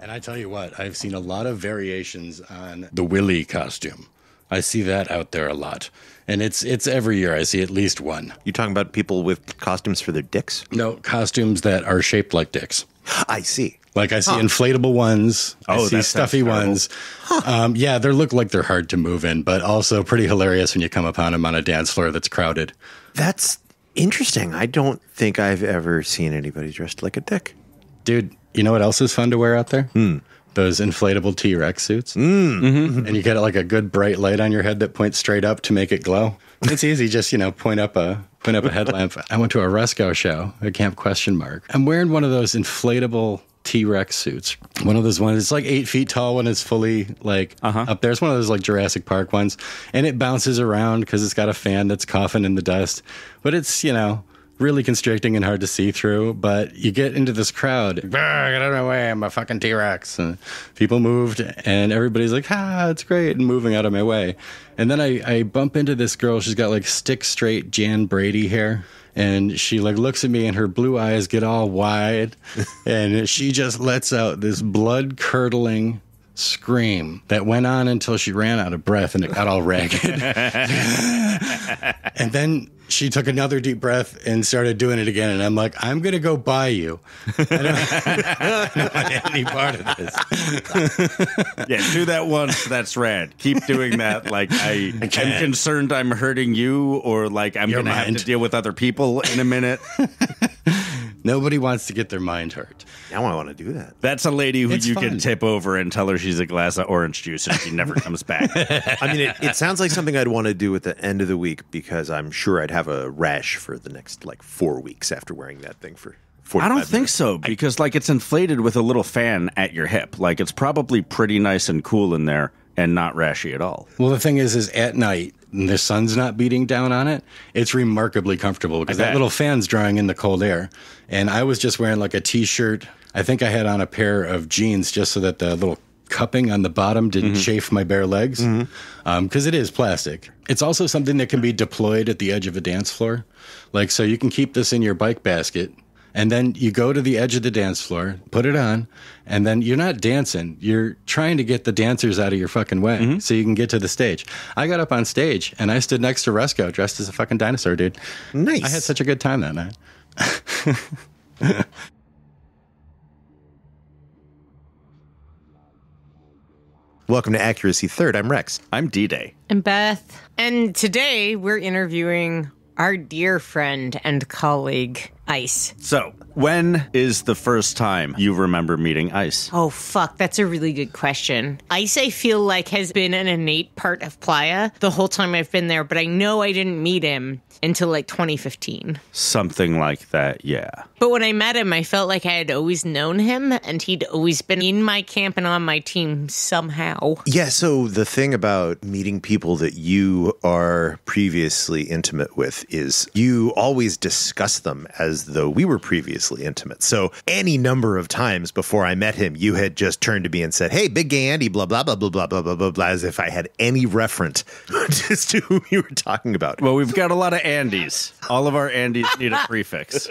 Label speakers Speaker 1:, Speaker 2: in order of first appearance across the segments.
Speaker 1: And I tell you what, I've seen a lot of variations on the Willy costume. I see that out there a lot. And it's every year I see at least one.
Speaker 2: You talking about people with costumes for their dicks?
Speaker 1: No, costumes that are shaped like dicks.
Speaker 2: I see.
Speaker 1: Like I see inflatable ones. I see stuffy ones. Yeah, they look like they're hard to move in, but also pretty hilarious when you come upon them on a dance floor that's crowded.
Speaker 2: That's interesting. I don't think I've ever seen anybody dressed like a dick.
Speaker 1: Dude, you know what else is fun to wear out there? Those inflatable T-Rex suits. And you get like a good bright light on your head that points straight up to make it glow. It's easy, just, point up a headlamp. I went to a Resco show at Camp Question Mark. I'm wearing one of those inflatable T-Rex suits. One of those ones, it's like 8 feet tall when it's fully up there. It's one of those like Jurassic Park ones. And it bounces around because it's got a fan that's coughing in the dust. But it's, really constricting and hard to see through, but you get into this crowd. Get out of my way, I'm a fucking T-Rex. And people moved, and everybody's like, it's great, and moving out of my way. And then I bump into this girl. She's got like stick straight Jan Brady hair. And she like looks at me and her blue eyes get all wide. And she just lets out this blood curdling scream that went on until she ran out of breath and it got all ragged. And then she took another deep breath and started doing it again. And I'm like, I'm going to go buy you. I don't want any part of this.
Speaker 3: Yeah, do that once. That's rad. Keep doing that. Like, I'm concerned I'm hurting you, or like I'm going to have to deal with other people in a minute.
Speaker 1: Nobody wants to get their mind hurt.
Speaker 2: Now I want to do that.
Speaker 3: That's a lady who you can tip over and tell her she's a glass of orange juice and she never comes back.
Speaker 2: I mean, it sounds like something I'd want to do at the end of the week because I'm sure I'd have a rash for the next, 4 weeks after wearing that thing for 45
Speaker 3: I don't
Speaker 2: minutes.
Speaker 3: think so, because, it's inflated with a little fan at your hip. Like, it's probably pretty nice and cool in there and not rashy at all.
Speaker 1: Well, the thing is at night, and the sun's not beating down on it, it's remarkably comfortable because that little fan's drawing in the cold air. And I was just wearing like a T-shirt. I think I had on a pair of jeans just so that the little cupping on the bottom didn't chafe my bare legs, because it is plastic. It's also something that can be deployed at the edge of a dance floor. Like, so you can keep this in your bike basket. And then you go to the edge of the dance floor, put it on, and then you're not dancing. You're trying to get the dancers out of your fucking way so you can get to the stage. I got up on stage, and I stood next to Resco dressed as a fucking dinosaur, dude.
Speaker 2: Nice.
Speaker 1: I had such a good time that night.
Speaker 2: Welcome to Accuracy Third. I'm Rex.
Speaker 3: I'm D-Day.
Speaker 4: I'm Beth. And today we're interviewing our dear friend and colleague, Ice.
Speaker 3: So, when is the first time you remember meeting Ice?
Speaker 4: Oh, fuck. That's a really good question. Ice, I feel like, has been an innate part of Playa the whole time I've been there, but I know I didn't meet him until 2015.
Speaker 3: Something like that, yeah.
Speaker 4: But when I met him, I felt like I had always known him, and he'd always been in my camp and on my team somehow.
Speaker 2: Yeah, so the thing about meeting people that you are previously intimate with is you always discuss them as though we were previously intimate. So any number of times before I met him, you had just turned to me and said, hey, Big Gay Andy, blah, blah, blah, blah, blah, blah, blah, blah, blah, as if I had any reference as to whom you were talking about.
Speaker 3: Well, we've got a lot of Andys. All of our Andys need a prefix.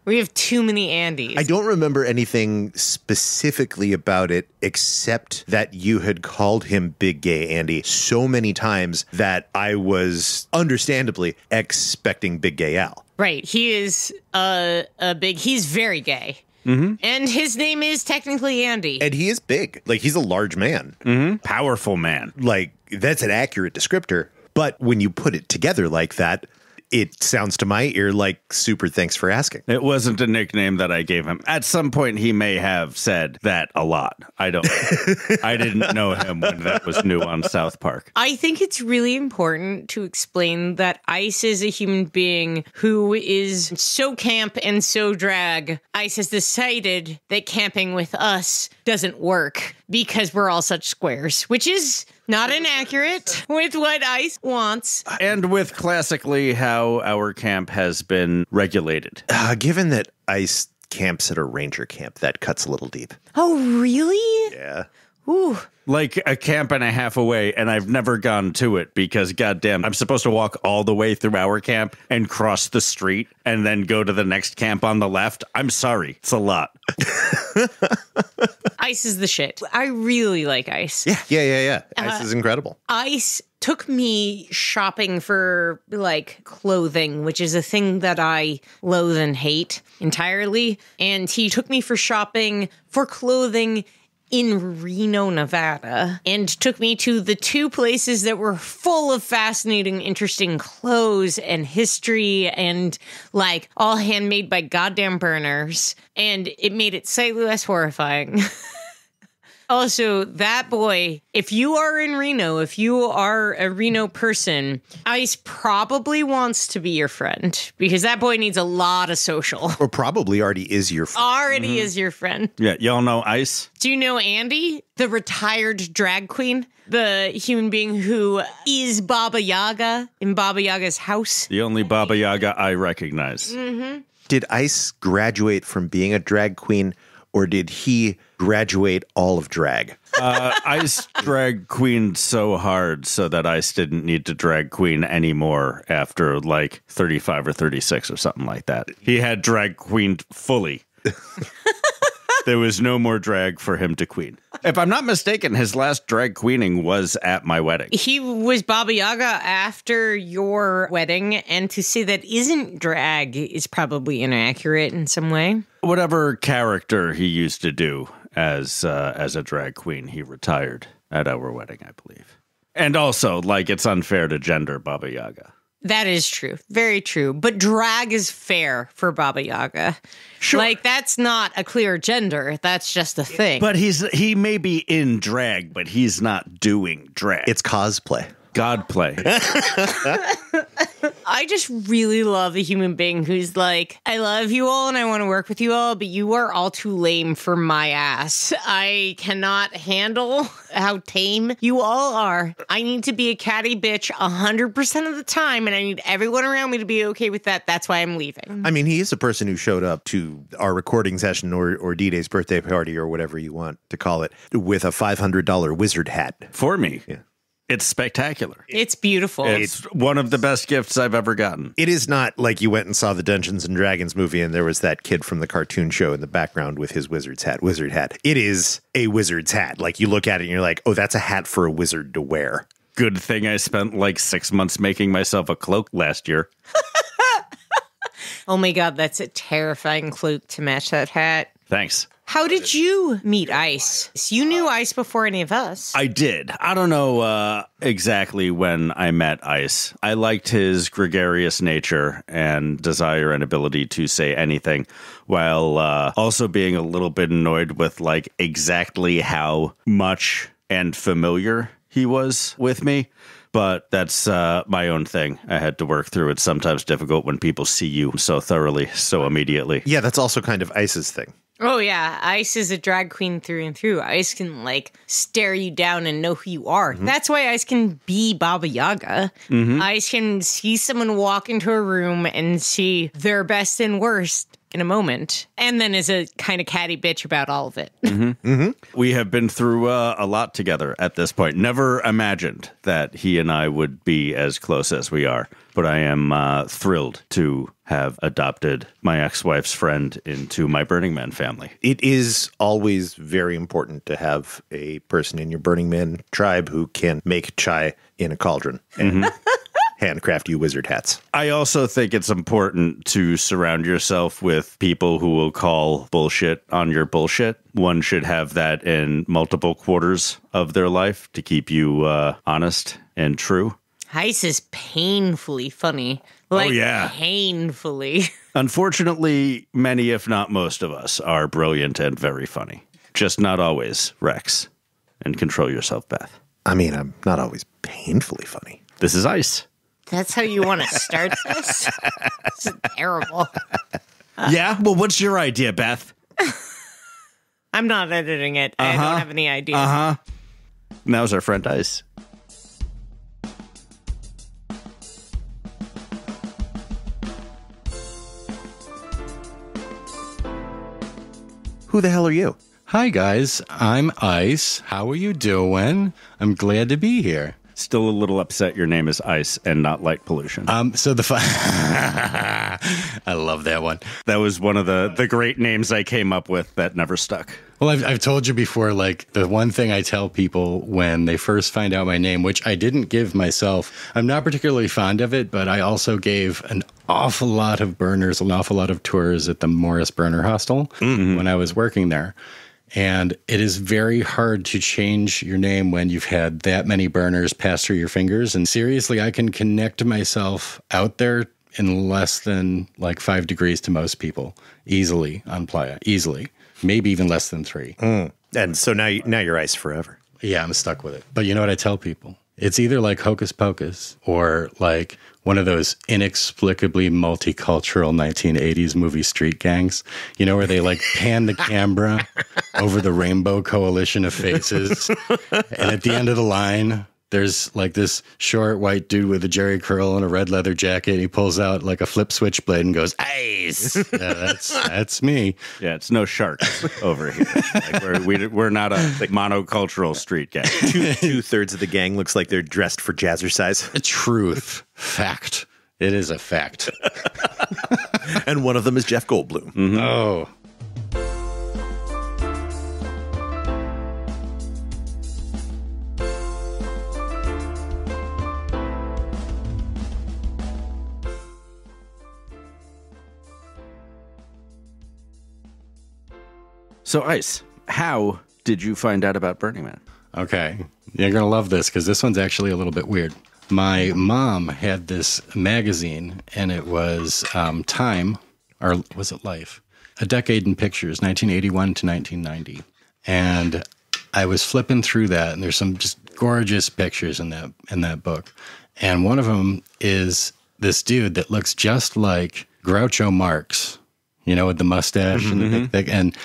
Speaker 4: We have too many Andys.
Speaker 2: I don't remember anything specifically about it except that you had called him Big Gay Andy so many times that I was understandably expecting Big Gay Al.
Speaker 4: Right. He is he's very gay.
Speaker 3: Mm-hmm.
Speaker 4: And his name is technically Andy.
Speaker 2: And he is big. Like, he's a large man.
Speaker 3: Mm-hmm. Powerful man.
Speaker 2: Like, that's an accurate descriptor. But when you put it together like that, it sounds to my ear like super thanks for asking.
Speaker 3: It wasn't a nickname that I gave him. At some point, he may have said that a lot. I don't know. I didn't know him when that was new on South Park.
Speaker 4: I think it's really important to explain that Ice is a human being who is so camp and so drag. Ice has decided that camping with us doesn't work because we're all such squares, which is not inaccurate with what Ice wants.
Speaker 3: And with classically how our camp has been regulated.
Speaker 2: Given that Ice camps at a ranger camp, that cuts a little deep.
Speaker 4: Oh, really?
Speaker 2: Yeah.
Speaker 4: Ooh.
Speaker 3: Like a camp and a half away, and I've never gone to it because, goddamn, I'm supposed to walk all the way through our camp and cross the street and then go to the next camp on the left. I'm sorry. It's a lot.
Speaker 4: Ice is the shit. I really like Ice.
Speaker 2: Yeah. Ice is incredible.
Speaker 4: Ice took me shopping for like clothing, which is a thing that I loathe and hate entirely. And he took me for shopping for clothing in Reno, Nevada, and took me to the two places that were full of fascinating, interesting clothes and history and like all handmade by goddamn burners. And it made it slightly less horrifying. Also, that boy, if you are in Reno, if you are a Reno person, Ice probably wants to be your friend because that boy needs a lot of social.
Speaker 2: Or probably already is your friend.
Speaker 4: Already is your friend.
Speaker 3: Yeah, y'all know Ice?
Speaker 4: Do you know Andy, the retired drag queen? The human being who is Baba Yaga in Baba Yaga's house?
Speaker 3: The only Baba Yaga I recognize.
Speaker 4: Mm-hmm.
Speaker 2: Did Ice graduate from being a drag queen, or did he graduate all of drag?
Speaker 3: Ice drag queened so hard so that Ice didn't need to drag queen anymore after like 35 or 36 or something like that. He had drag queened fully. There was no more drag for him to queen. If I'm not mistaken, his last drag queening was at my wedding.
Speaker 4: He was Baba Yaga after your wedding, and to say that isn't drag is probably inaccurate in some way.
Speaker 3: Whatever character he used to do as a drag queen, he retired at our wedding, I believe. And also, like, it's unfair to gender Baba Yaga.
Speaker 4: That is true. Very true. But drag is fair for Baba Yaga.
Speaker 3: Sure.
Speaker 4: Like, that's not a clear gender. That's just a thing.
Speaker 3: But he may be in drag, but he's not doing drag.
Speaker 2: It's cosplay.
Speaker 3: Godplay.
Speaker 4: I just really love a human being who's like, I love you all and I want to work with you all, but you are all too lame for my ass. I cannot handle how tame you all are. I need to be a catty bitch 100% of the time, and I need everyone around me to be okay with that. That's why I'm leaving.
Speaker 2: I mean, he is a person who showed up to our recording session or D-Day's birthday party or whatever you want to call it with a $500 wizard hat.
Speaker 3: For me.
Speaker 2: Yeah.
Speaker 3: It's spectacular.
Speaker 4: It's beautiful.
Speaker 3: It's one of the best gifts I've ever gotten.
Speaker 2: It is not like you went and saw the Dungeons and Dragons movie and there was that kid from the cartoon show in the background with his wizard hat. It is a wizard's hat. Like, you look at it and you're like, oh, that's a hat for a wizard to wear.
Speaker 3: Good thing I spent like 6 months making myself a cloak last year.
Speaker 4: Oh my God, that's a terrifying cloak to match that hat.
Speaker 3: Thanks.
Speaker 4: How did you meet Ice? You knew Ice before any of us.
Speaker 3: I did. I don't know exactly when I met Ice. I liked his gregarious nature and desire and ability to say anything, while also being a little bit annoyed with like exactly how much and familiar he was with me. But that's my own thing. I had to work through. It's sometimes difficult when people see you so thoroughly, so immediately.
Speaker 2: Yeah, that's also kind of Ice's thing.
Speaker 4: Oh, yeah. Ice is a drag queen through and through. Ice can, like, stare you down and know who you are. Mm-hmm. That's why Ice can be Baba Yaga. Mm-hmm. Ice can see someone walk into a room and see their best and worst in a moment, and then is a kind of catty bitch about all of it.
Speaker 3: Mm-hmm. Mm-hmm. We have been through a lot together at this point. Never imagined that he and I would be as close as we are, but I am thrilled to have adopted my ex-wife's friend into my Burning Man family.
Speaker 2: It is always very important to have a person in your Burning Man tribe who can make chai in a cauldron and handcraft you wizard hats.
Speaker 3: I also think it's important to surround yourself with people who will call bullshit on your bullshit. One should have that in multiple quarters of their life to keep you honest and true.
Speaker 4: Ice is painfully funny. Like,
Speaker 3: oh, yeah.
Speaker 4: Painfully.
Speaker 3: Unfortunately, many, if not most of us, are brilliant and very funny. Just not always, Rex. And control yourself, Beth.
Speaker 2: I mean, I'm not always painfully funny.
Speaker 3: This is Ice.
Speaker 4: That's how you want to start this? This is terrible.
Speaker 3: Yeah? Well, what's your idea, Beth?
Speaker 4: I'm not editing it. I don't have any ideas.
Speaker 3: Now's our friend Ice.
Speaker 2: Who the hell are you?
Speaker 1: Hi, guys. I'm Ice. How are you doing? I'm glad to be here.
Speaker 3: Still a little upset your name is Ice and not Light Pollution.
Speaker 1: So I love that one.
Speaker 3: That was one of the great names I came up with that never stuck.
Speaker 1: Well, I've told you before, like the one thing I tell people when they first find out my name, which I didn't give myself, I'm not particularly fond of it, but I also gave an awful lot of burners, an awful lot of tours at the Morris Burner Hostel when I was working there. And it is very hard to change your name when you've had that many burners pass through your fingers. And seriously, I can connect myself out there in less than like 5 degrees to most people easily on Playa, easily. Maybe even less than 3.
Speaker 2: And so now you're Ice forever.
Speaker 1: Yeah, I'm stuck with it. But you know what I tell people? It's either like Hocus Pocus or like one of those inexplicably multicultural 1980s movie street gangs, you know, where they like pan the camera over the rainbow coalition of faces. And at the end of the line, there's like this short white dude with a jerry curl and a red leather jacket. He pulls out like a flip switchblade and goes, "Ice." Yeah, that's me.
Speaker 3: Yeah, it's no sharks over here. Like we're not a monocultural street gang.
Speaker 2: Two-thirds of the gang looks like they're dressed for jazzercise.
Speaker 1: Truth. Fact. It is a fact.
Speaker 2: And one of them is Jeff Goldblum.
Speaker 1: Mm-hmm. Oh.
Speaker 3: So, Ice, how did you find out about Burning Man?
Speaker 1: Okay. You're going to love this because this one's actually a little bit weird. My mom had this magazine, and it was Time, or was it Life? A Decade in Pictures, 1981 to 1990. And I was flipping through that, and there's some just gorgeous pictures in that book. And one of them is this dude that looks just like Groucho Marx, you know, with the mustache and the big, and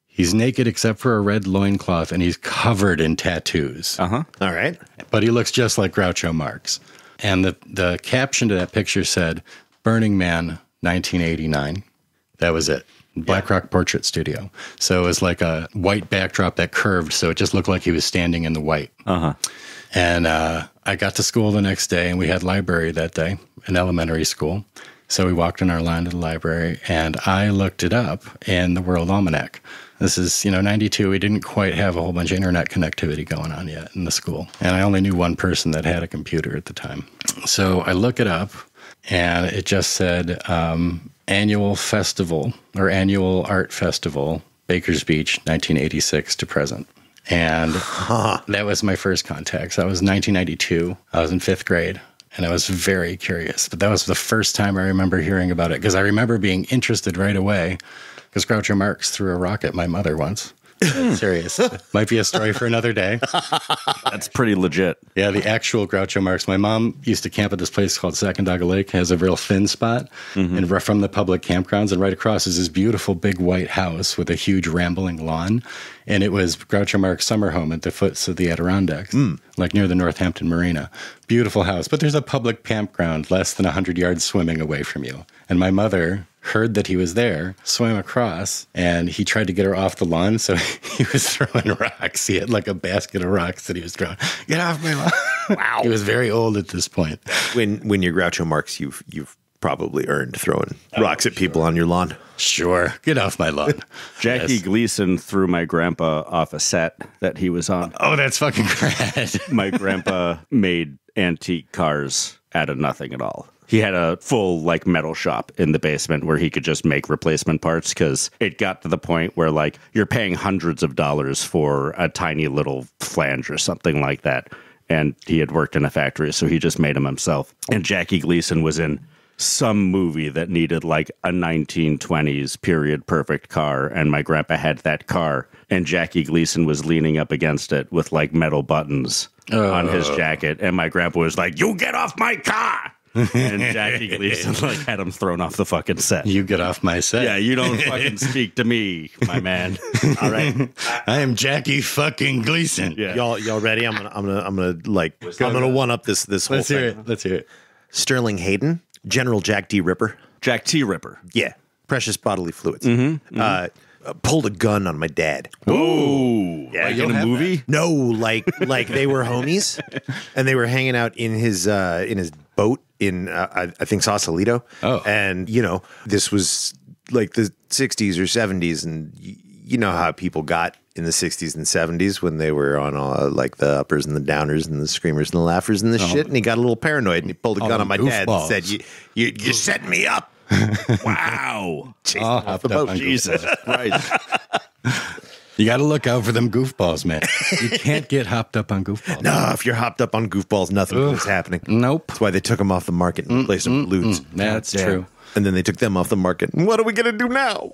Speaker 1: he's naked except for a red loincloth, and he's covered in tattoos.
Speaker 2: All right.
Speaker 1: But he looks just like Groucho Marx. And the caption to that picture said, Burning Man, 1989. That was it. Black Rock Portrait Studio. So it was like a white backdrop that curved, so it just looked like he was standing in the white. And I got to school the next day, and we had library that day in elementary school. So we walked in our line to the library, and I looked it up in the World Almanac. This is, 92. We didn't quite have a whole bunch of internet connectivity going on yet in the school. And I only knew one person that had a computer at the time. So I look it up, and it just said annual festival or annual art festival, Baker's Beach, 1986 to present. And that was my first contact. So that was 1992. I was in 5th grade. And I was very curious. But that was the first time I remember hearing about it, because I remember being interested right away, because Groucho Marx threw a rock at my mother once. Serious. Might be a story for another day.
Speaker 3: That's pretty legit.
Speaker 1: Yeah, the actual Groucho Marx. My mom used to camp at this place called Sacandaga Lake. It has a real thin spot and from the public campgrounds. And right across is this beautiful big white house with a huge rambling lawn. And it was Groucho Marx summer home at the foots of the Adirondacks, like near the Northampton Marina. Beautiful house. But there's a public campground less than 100 yards swimming away from you. And my mother heard that he was there, swam across, and he tried to get her off the lawn, so he was throwing rocks. He had like a basket of rocks that he was throwing. Get off my lawn. Wow. He was very old at this point.
Speaker 2: When you're Groucho Marx, you've probably earned throwing rocks at people on your lawn.
Speaker 1: Sure. Get off my lawn.
Speaker 3: Jackie Gleason threw my grandpa off a set that he was on.
Speaker 1: Oh, that's fucking rad.
Speaker 3: My grandpa made antique cars out of nothing at all. He had a full metal shop in the basement where he could just make replacement parts, because it got to the point where you're paying hundreds of dollars for a tiny little flange or something like that. And he had worked in a factory, so he just made them himself. And Jackie Gleason was in some movie that needed a 1920s period perfect car, and my grandpa had that car, and Jackie Gleason was leaning up against it with metal buttons on his jacket, and my grandpa was like, "You get off my car!" And Jackie Gleason had him thrown off the fucking set.
Speaker 1: You get off my set.
Speaker 3: Yeah, you don't fucking speak to me, my man.
Speaker 2: All right,
Speaker 1: I am Jackie fucking Gleason.
Speaker 3: Yeah.
Speaker 2: Y'all ready? I'm gonna one up this whole
Speaker 1: Let's
Speaker 2: thing.
Speaker 1: hear it. Let's hear it.
Speaker 2: Sterling Hayden, General Jack D. Ripper.
Speaker 3: Jack T. Ripper.
Speaker 2: Yeah, precious bodily fluids. pulled a gun on my dad.
Speaker 3: Whoa!
Speaker 2: Yeah,
Speaker 3: like in a movie?
Speaker 2: No, like they were homies, and they were hanging out in his boat in I think Sausalito.
Speaker 1: Oh,
Speaker 2: and this was like the 60s or 70s, and you know how people got in the 60s and 70s when they were on like the uppers and the downers and the screamers and the laughers and the shit, and he got a little paranoid and he pulled a gun on my dad and said, "You set me up."
Speaker 3: Wow!
Speaker 2: Off the boat.
Speaker 3: Jesus Christ!
Speaker 1: You got to look out for them goofballs, man. You can't get hopped up on goofballs.
Speaker 2: No, if you're hopped up on goofballs, nothing is happening.
Speaker 1: Nope.
Speaker 2: That's why they took them off the market and replaced them with lewds.
Speaker 1: That's true.
Speaker 2: And then they took them off the market. What are we going to do now?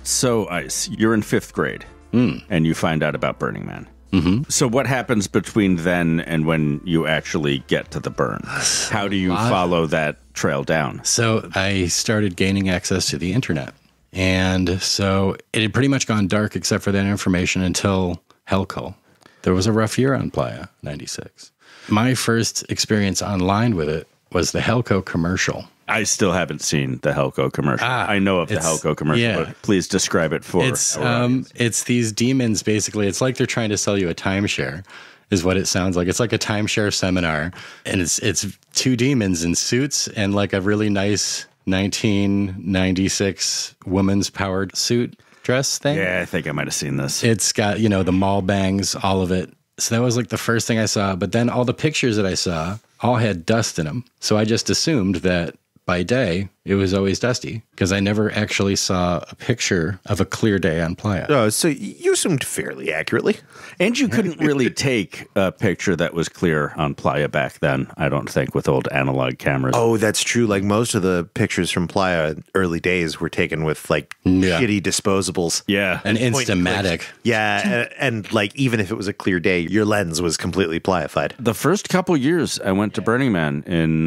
Speaker 3: So, Ice, you're in 5th grade, and you find out about Burning Man. Mm-hmm. So what happens between then and when you actually get to the burn? How do you follow that trail down?
Speaker 1: So I started gaining access to the internet. And so it had pretty much gone dark except for that information until Helco. There was a rough year on Playa, 96. My first experience online with it was the Helco commercial.
Speaker 3: I still haven't seen the Helco commercial. I know of the Helco commercial, but please describe it for
Speaker 1: it's these demons, basically. It's like they're trying to sell you a timeshare, is what it sounds like. It's like a timeshare seminar, and it's 2 demons in suits and like a really nice 1996 woman's powered suit dress thing.
Speaker 3: Yeah, I think I might have seen this.
Speaker 1: It's got, the mall bangs, all of it. So that was like the first thing I saw. But then all the pictures that I saw all had dust in them. So I just assumed that by day, it was always dusty because I never actually saw a picture of a clear day on Playa.
Speaker 2: Oh, so you assumed fairly accurately.
Speaker 3: And you couldn't really take a picture that was clear on Playa back then, I don't think, with old analog cameras.
Speaker 2: Oh, that's true. Like most of the pictures from Playa early days were taken with like shitty disposables.
Speaker 3: Yeah.
Speaker 1: And Instamatic.
Speaker 2: Yeah. And like even if it was a clear day, your lens was completely Playa-fied.
Speaker 3: The first couple years I went to Burning Man in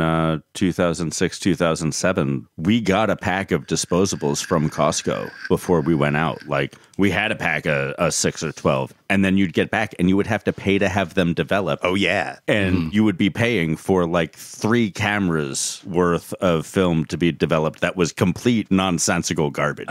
Speaker 3: 2006, 2007, we got a pack of disposables from Costco before we went out. Like we had a pack of 6 or 12, and then you'd get back and you would have to pay to have them develop.
Speaker 2: Oh, yeah.
Speaker 3: And you would be paying for like 3 cameras worth of film to be developed that was complete nonsensical garbage.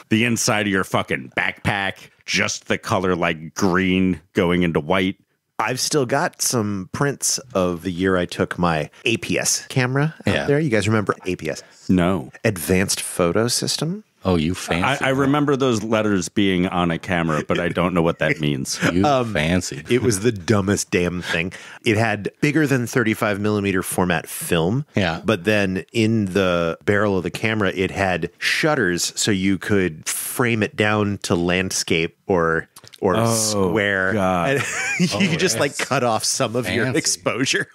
Speaker 3: The inside of your fucking backpack, just the color like green going into white.
Speaker 2: I've still got some prints of the year I took my APS camera out there. You guys remember APS?
Speaker 3: No.
Speaker 2: Advanced Photo System?
Speaker 1: Oh, you fancy.
Speaker 3: I remember those letters being on a camera, but I don't know what that means.
Speaker 1: You fancy.
Speaker 2: It was the dumbest damn thing. It had bigger than 35 millimeter format film.
Speaker 1: Yeah.
Speaker 2: But then in the barrel of the camera, it had shutters so you could frame it down to landscape or square.
Speaker 3: God.
Speaker 2: And you could just like cut off some of your exposure.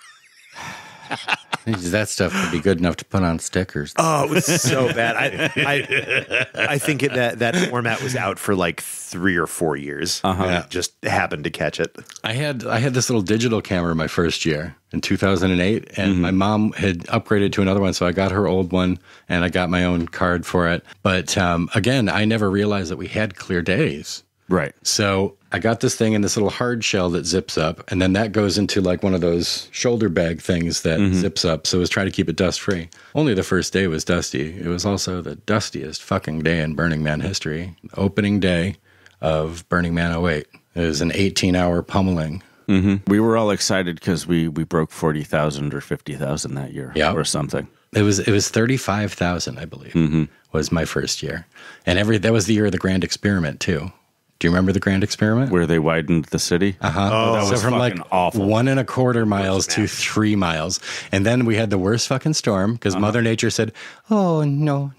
Speaker 1: That stuff would be good enough to put on stickers.
Speaker 2: Oh, it was so bad. I think that format was out for like 3 or 4 years. I just happened to catch it.
Speaker 1: I had this little digital camera my first year in 2008, and my mom had upgraded to another one, so I got her old one, and I got my own card for it. But again, I never realized that we had clear days.
Speaker 3: Right.
Speaker 1: So I got this thing in this little hard shell that zips up, and then that goes into like one of those shoulder bag things that zips up. So I was trying to keep it dust free. Only the first day was dusty. It was also the dustiest fucking day in Burning Man history. Opening day of Burning Man 08. It was an 18-hour pummeling.
Speaker 3: We were all excited because we broke 40,000 or 50,000 that year or something.
Speaker 1: It was 35,000, I believe, was my first year. And that was the year of the Grand Experiment, too. Do you remember the Grand Experiment?
Speaker 3: Where they widened the city?
Speaker 1: Oh,
Speaker 3: that was
Speaker 1: from
Speaker 3: fucking
Speaker 1: like
Speaker 3: awful.
Speaker 1: 1.25 miles to 3 miles. And then we had the worst fucking storm because Mother Nature said, oh, no.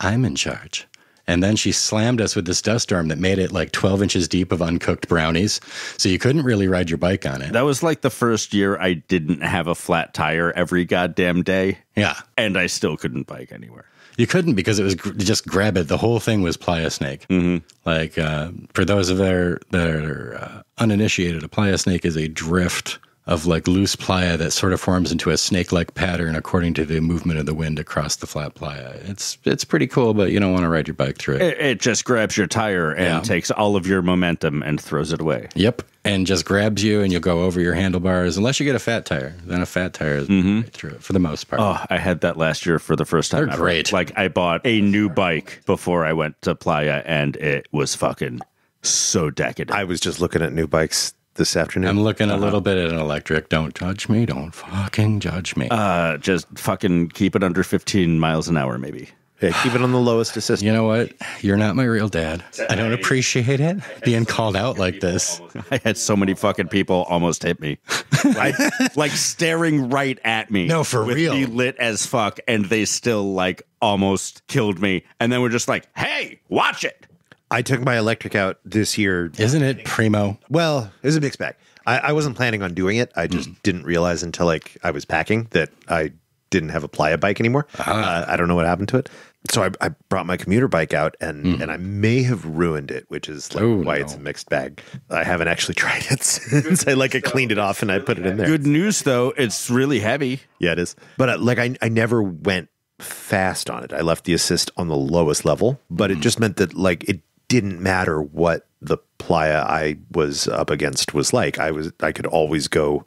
Speaker 1: I'm in charge. And then she slammed us with this dust storm that made it like 12 inches deep of uncooked brownies. So you couldn't really ride your bike on it.
Speaker 3: That was like the first year I didn't have a flat tire every goddamn day.
Speaker 1: Yeah.
Speaker 3: And I still couldn't bike anywhere.
Speaker 1: You couldn't because it was just grab it. The whole thing was Playa Snake. Like for those of that are uninitiated, a Playa Snake is a drift of like loose playa that sort of forms into a snake-like pattern according to the movement of the wind across the flat playa. It's pretty cool, but you don't want to ride your bike through it.
Speaker 3: It just grabs your tire and takes all of your momentum and throws it away.
Speaker 1: Yep. And just grabs you and you'll go over your handlebars unless you get a fat tire. Then a fat tire is right through it for the most part.
Speaker 3: Oh, I had that last year for the first time.
Speaker 1: They're great.
Speaker 3: Like I bought a new bike before I went to Playa and it was fucking so decadent.
Speaker 2: I was just looking at new bikes this afternoon.
Speaker 1: I'm looking a little bit at an electric. Don't judge me. Don't fucking judge me.
Speaker 3: Just fucking keep it under 15 miles an hour, maybe.
Speaker 2: Yeah, keep it on the lowest assist.
Speaker 1: You know what? You're not my real dad. I don't appreciate it being called out like this.
Speaker 3: I had so many fucking people almost hit me. like staring right at me.
Speaker 1: No, for
Speaker 3: with
Speaker 1: real.
Speaker 3: me lit as fuck, and they still like almost killed me. And then we're just like, hey, watch it.
Speaker 2: I took my electric out this year.
Speaker 1: Isn't it primo?
Speaker 2: Well, it was a mixed bag. I wasn't planning on doing it. I just didn't realize until like I was packing that I didn't have a Playa bike anymore. I don't know what happened to it. So I brought my commuter bike out and I may have ruined it, which is like why it's a mixed bag. I haven't actually tried it since I cleaned it off and I put it in there.
Speaker 3: Good news, though. It's really heavy.
Speaker 2: Yeah, it is. But I never went fast on it. I left the assist on the lowest level, but it just meant that like it didn't matter what the Playa I was up against was like. I could always go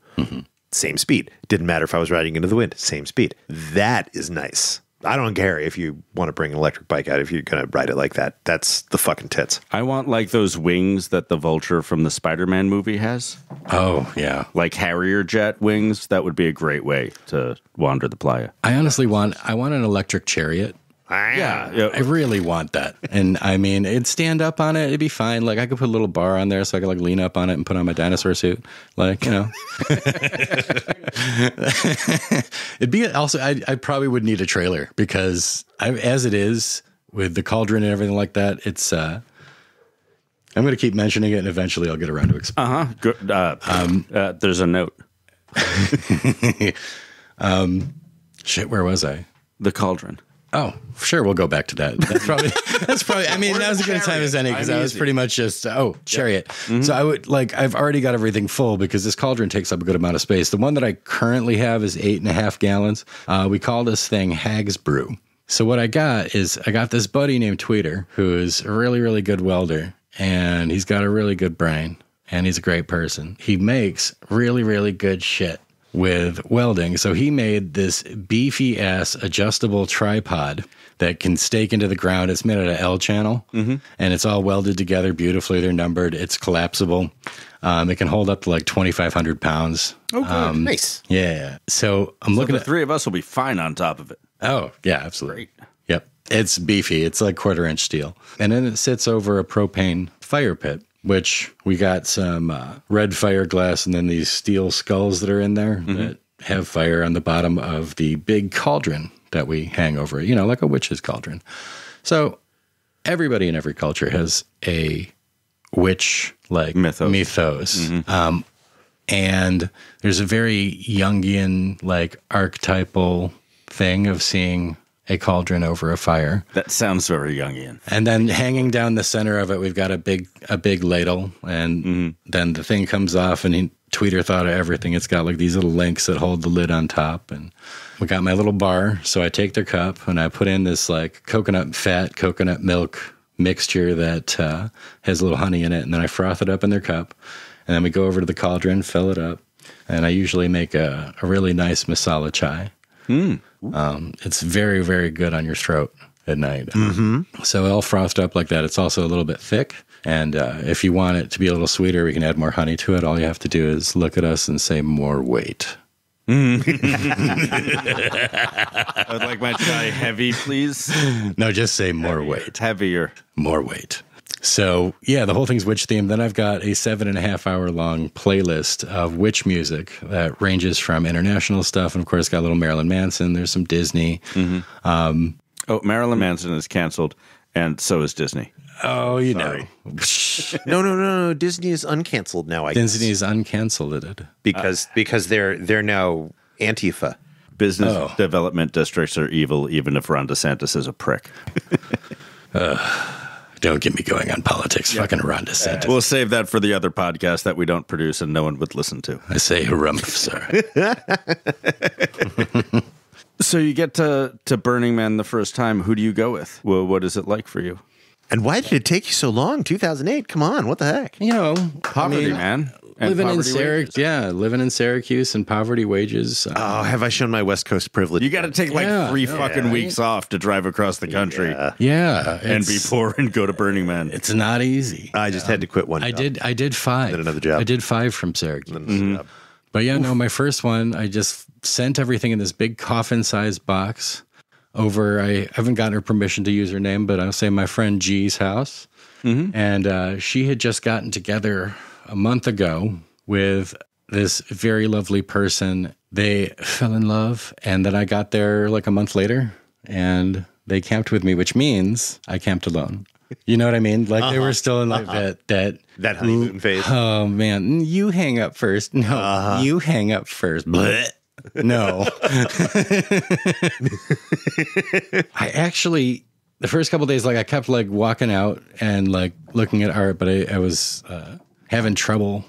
Speaker 2: same speed. Didn't matter if I was riding into the wind, same speed. That is nice. I don't care if you want to bring an electric bike out if you're going to ride it like that. That's the fucking tits.
Speaker 3: I want like those wings that the Vulture from the Spider-Man movie has.
Speaker 1: Oh, yeah.
Speaker 3: Like Harrier jet wings. That would be a great way to wander the Playa.
Speaker 1: I honestly want an electric chariot.
Speaker 3: Yeah.
Speaker 1: I really want that. And I mean, it'd stand up on it. It'd be fine. Like I could put a little bar on there so I could like lean up on it and put on my dinosaur suit. Like, you know, it'd be also, I probably would need a trailer because as it is with the cauldron and everything like that, it's, I'm going to keep mentioning it and eventually I'll get around to explaining.
Speaker 3: Good. There's a note.
Speaker 1: Shit, where was I?
Speaker 3: The cauldron.
Speaker 1: Oh, sure. We'll go back to that. That's probably, I mean, that was as good a time as any because I was pretty much just, chariot. Yep. So I would I've already got everything full because this cauldron takes up a good amount of space. The one that I currently have is 8.5 gallons. We call this thing Hag's Brew. So what I got this buddy named Tweeter who is a really, really good welder and he's got a really good brain and he's a great person. He makes really, really good shit with welding. So he made this beefy ass adjustable tripod that can stake into the ground. It's made out of L channel and it's all welded together beautifully. They're numbered. It's collapsible. It can hold up to like 2,500 pounds.
Speaker 2: Oh, good. Nice.
Speaker 1: Yeah. So I'm looking
Speaker 3: at the three of us will be fine on top of it.
Speaker 1: Oh, yeah, absolutely.
Speaker 3: Great.
Speaker 1: Yep. It's beefy. It's like 1/4-inch steel. And then it sits over a propane fire pit, which we got some red fireglass and then these steel skulls that are in there that have fire on the bottom of the big cauldron that we hang over it, like a witch's cauldron. So everybody in every culture has a witch mythos. And there's a very Jungian archetypal thing of seeing a cauldron over a fire.
Speaker 3: That sounds very Jungian.
Speaker 1: And then hanging down the center of it, we've got a big ladle, and then the thing comes off, and Tweeter thought of everything. It's got like these little links that hold the lid on top, and we got my little bar. So I take their cup and I put in this coconut milk mixture that has a little honey in it, and then I froth it up in their cup, and then we go over to the cauldron, fill it up, and I usually make a really nice masala chai. It's very, very good on your throat at night. So all frothed up like that. It's also a little bit thick. And if you want it to be a little sweeter, we can add more honey to it. All you have to do is look at us and say more weight.
Speaker 3: I would like my chai heavy, please.
Speaker 1: No, just say more weight.
Speaker 3: Heavier.
Speaker 1: More weight. So, yeah, the whole thing's witch themed. Then I've got a 7.5 hour long playlist of witch music that ranges from international stuff. And of course, got a little Marilyn Manson. There's some Disney.
Speaker 3: Marilyn Manson is canceled, and so is Disney.
Speaker 1: Oh, know.
Speaker 2: No. Disney is uncanceled now, I guess.
Speaker 1: Disney is uncanceled.
Speaker 2: Because they're now Antifa.
Speaker 3: Business development districts are evil, even if Ron DeSantis is a prick.
Speaker 1: Don't get me going on politics. Fucking Ron DeSantis.
Speaker 3: We'll save that for the other podcast that we don't produce and no one would listen to.
Speaker 1: I say harumph, sir.
Speaker 3: So you get to Burning Man the first time. Who do you go with? Well, what is it like for you?
Speaker 2: And why did it take you so long? 2008? Come on, what the heck?
Speaker 1: You know,
Speaker 3: Poverty, man. And
Speaker 1: living in
Speaker 3: poverty wages.
Speaker 1: Syracuse. Yeah, living in Syracuse and poverty wages.
Speaker 2: Oh, have I shown my West Coast privilege?
Speaker 3: You got to take like 3 fucking weeks off to drive across the country
Speaker 1: Yeah,
Speaker 3: and be poor and go to Burning Man.
Speaker 1: It's not easy.
Speaker 2: I just had to quit one job.
Speaker 1: I did 5.
Speaker 2: Then another job.
Speaker 1: I did 5 from Syracuse. But yeah, no, my first one, I just sent everything in this big coffin-sized box over, I haven't gotten her permission to use her name, but I'll say my friend G's house. And she had just gotten together a month ago with this very lovely person. They fell in love, and then I got there like a month later, and they camped with me, which means I camped alone. You know what I mean? Like they were still in like that
Speaker 2: honeymoon phase.
Speaker 1: Oh man, you hang up first. No, you hang up first. Blech. No. I actually, the first couple of days, like I kept like walking out and like looking at art, but I was having trouble.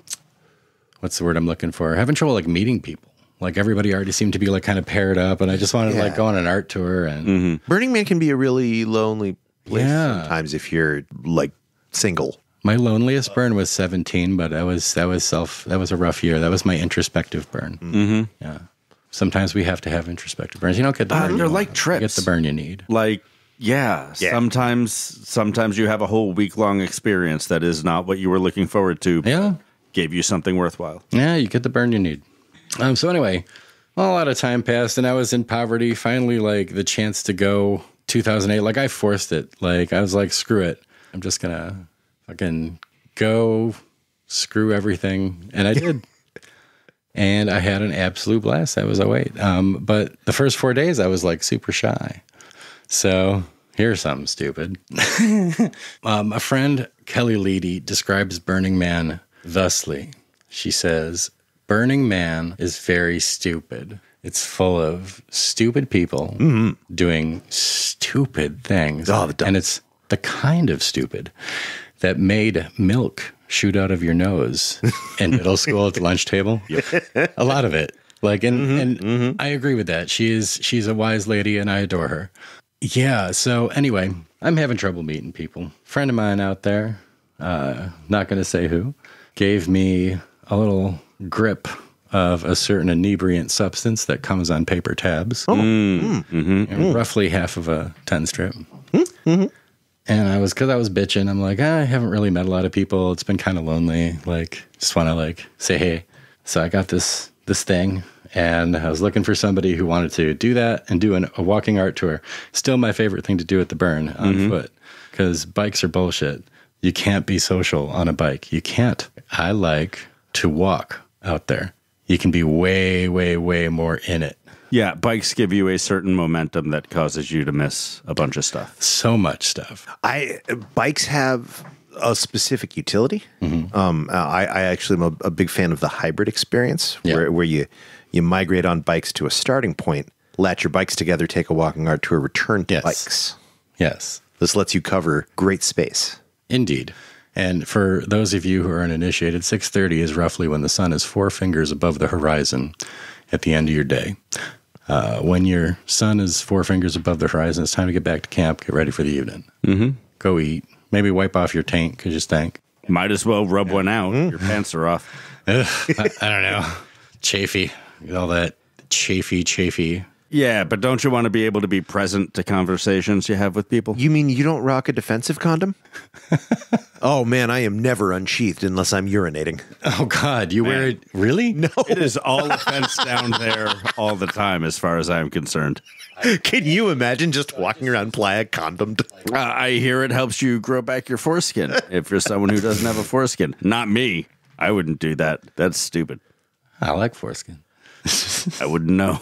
Speaker 1: What's the word I'm looking for? Having trouble like meeting people. Like everybody already seemed to be like kind of paired up, and I just wanted to like go on an art tour. And
Speaker 2: Burning Man can be a really lonely place sometimes if you're like single.
Speaker 1: my loneliest burn was 17, but that was a rough year. That was my introspective burn. Yeah. Sometimes we have to have introspective burns. You don't get the burn.
Speaker 3: They're
Speaker 1: you
Speaker 3: like
Speaker 1: want.
Speaker 3: trips.
Speaker 1: You get the burn you need.
Speaker 3: Like, sometimes you have a whole week-long experience that is not what you were looking forward to.
Speaker 1: Yeah.
Speaker 3: Gave you something worthwhile.
Speaker 1: Yeah, you get the burn you need. So anyway, a lot of time passed, and I was in poverty. Finally, like the chance to go 2008, like I forced it. Like I was like, screw it. I'm just gonna fucking go screw everything. And I did. And I had an absolute blast. That was 08. But the first 4 days I was like super shy. So here's something stupid. A friend, Kelly Leedy, describes Burning Man thusly. She says, Burning Man is very stupid. It's full of stupid people doing stupid things. And it's the kind of stupid that made milk shoot out of your nose in middle school at the lunch table. A lot of it. Like, and I agree with that. She's a wise lady and I adore her. Yeah. So anyway, I'm having trouble meeting people. Friend of mine out there, not going to say who, gave me a little grip of a certain inebriant substance that comes on paper tabs. And roughly half of a 10 strip. And because I was bitching, I'm like, I haven't really met a lot of people. It's been kind of lonely. Like, just want to like say hey. So I got this thing, and I was looking for somebody who wanted to do that and do a walking art tour. Still my favorite thing to do at the burn on foot, because bikes are bullshit. You can't be social on a bike. You can't. I like to walk out there. You can be way, way, way more in it.
Speaker 3: Yeah, bikes give you a certain momentum that causes you to miss a bunch of stuff.
Speaker 1: So much stuff.
Speaker 2: Bikes have a specific utility. I actually am a big fan of the hybrid experience, where you migrate on bikes to a starting point, latch your bikes together, take a walking art tour, return to bikes.
Speaker 1: Yes.
Speaker 2: This lets you cover great space.
Speaker 1: Indeed. And for those of you who are uninitiated, 6:30 is roughly when the sun is 4 fingers above the horizon at the end of your day. When your sun is 4 fingers above the horizon, it's time to get back to camp, get ready for the evening. Go eat. Maybe wipe off your taint because you stink.
Speaker 3: Might as well rub one out. Your pants are off.
Speaker 1: I don't know. Chafy. All that chafy.
Speaker 3: Yeah, but don't you want to be able to be present to conversations you have with people?
Speaker 2: You mean you don't rock a defensive condom? Oh, man, I am never unsheathed unless I'm urinating.
Speaker 1: Oh, God. You wear it? Really?
Speaker 2: No.
Speaker 3: It is all offense down there all the time, as far as I'm concerned.
Speaker 2: Can you imagine just walking around Playa condomed?
Speaker 3: I hear it helps you grow back your foreskin if you're someone who doesn't have a foreskin. Not me. I wouldn't do that. That's stupid.
Speaker 1: I like foreskin.
Speaker 3: I wouldn't know.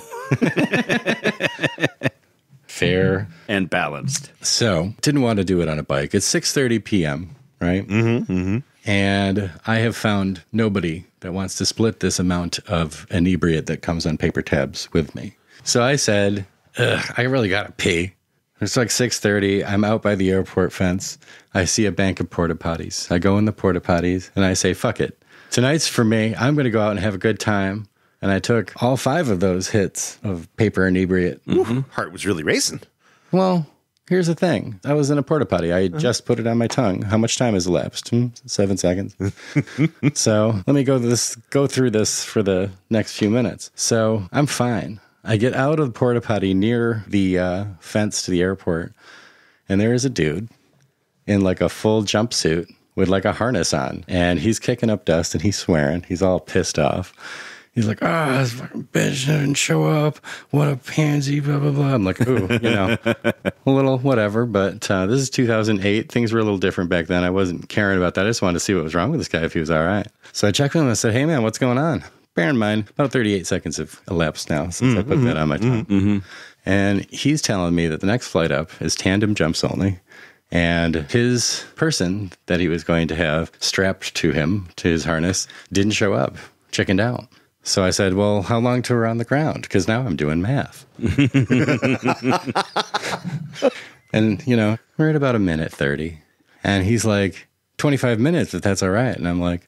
Speaker 1: Fair.
Speaker 3: And balanced.
Speaker 1: So, didn't want to do it on a bike. It's 6:30 p.m., right? And I have found nobody that wants to split this amount of inebriate that comes on paper tabs with me. So I said, I really got to pee. It's like 6:30. I'm out by the airport fence. I see a bank of porta potties. I go in the porta potties and I say, fuck it. Tonight's for me. I'm going to go out and have a good time. And I took all 5 of those hits of paper inebriate.
Speaker 2: Heart was really racing.
Speaker 1: Well, here's the thing. I was in a porta potty. I just put it on my tongue. How much time has elapsed? 7 seconds. So let me go through this for the next few minutes. So I'm fine. I get out of the porta potty near the fence to the airport, and there is a dude in like a full jumpsuit with like a harness on, and he's kicking up dust and he's swearing. He's all pissed off. He's like, this fucking bitch didn't show up. What a pansy, blah, blah, blah. I'm like, ooh, a little whatever. But this is 2008. Things were a little different back then. I wasn't caring about that. I just wanted to see what was wrong with this guy, if he was all right. So I checked with him and I said, hey, man, what's going on? Bear in mind, about 38 seconds have elapsed now since I put that on my tongue. And he's telling me that the next flight up is tandem jumps only. And his person that he was going to have strapped to him, to his harness, didn't show up, chickened out. So I said, well, how long till we're on the ground? Because now I'm doing math. And, we're at about 1:30. And he's like, 25 minutes, if that's all right. And I'm like,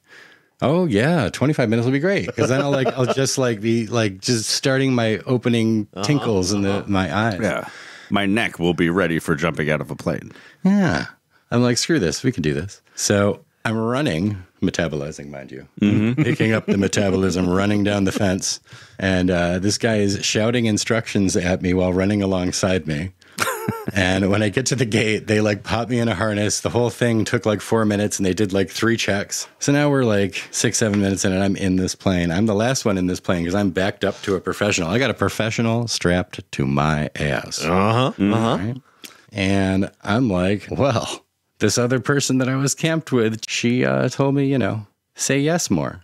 Speaker 1: oh, yeah, 25 minutes will be great. Because then I'll just be just starting my opening tinkles in my eyes.
Speaker 3: Yeah. My neck will be ready for jumping out of a plane.
Speaker 1: Yeah. I'm like, screw this. We can do this. So I'm running, metabolizing, mind you, picking up the metabolism, running down the fence. And this guy is shouting instructions at me while running alongside me. And when I get to the gate, they pop me in a harness. The whole thing took 4 minutes and they did 3 checks. So now we're 6-7 minutes in and I'm in this plane. I'm the last one in this plane because I'm backed up to a professional. I got a professional strapped to my ass. Right? And I'm like, well, this other person that I was camped with, she told me, say yes more.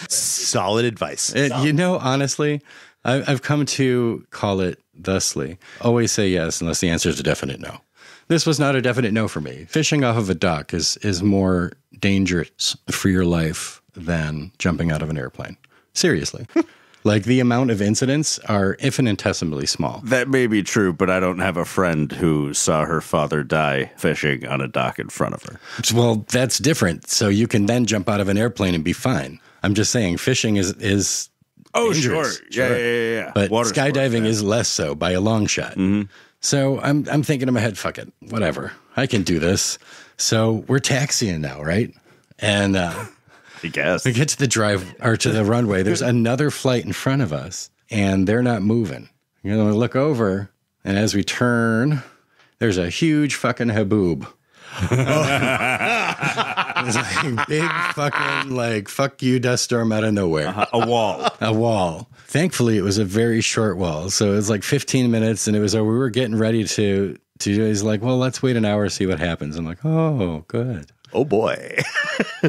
Speaker 2: Solid advice.
Speaker 1: Honestly, I've come to call it thusly. Always say yes unless the answer is a definite no. This was not a definite no for me. Fishing off of a dock is more dangerous for your life than jumping out of an airplane. Seriously. The amount of incidents are infinitesimally small.
Speaker 3: That may be true, but I don't have a friend who saw her father die fishing on a dock in front of her.
Speaker 1: Well, that's different. So you can then jump out of an airplane and be fine. I'm just saying fishing is dangerous.
Speaker 3: Sure. Yeah.
Speaker 1: But
Speaker 3: Water
Speaker 1: skydiving
Speaker 3: sports,
Speaker 1: is less so by a long shot. So I'm thinking in my head, fuck it, whatever. I can do this. So we're taxiing now, right? And
Speaker 3: I guess.
Speaker 1: we get to the runway. There's another flight in front of us, and they're not moving. We look over, and as we turn, there's a huge fucking haboob. It's big fucking fuck you dust storm out of nowhere.
Speaker 3: A wall.
Speaker 1: A wall. Thankfully, it was a very short wall, so it was 15 minutes, and it was we were getting ready to. He's like, well, let's wait an hour, see what happens. I'm like, oh, good.
Speaker 2: Oh, boy.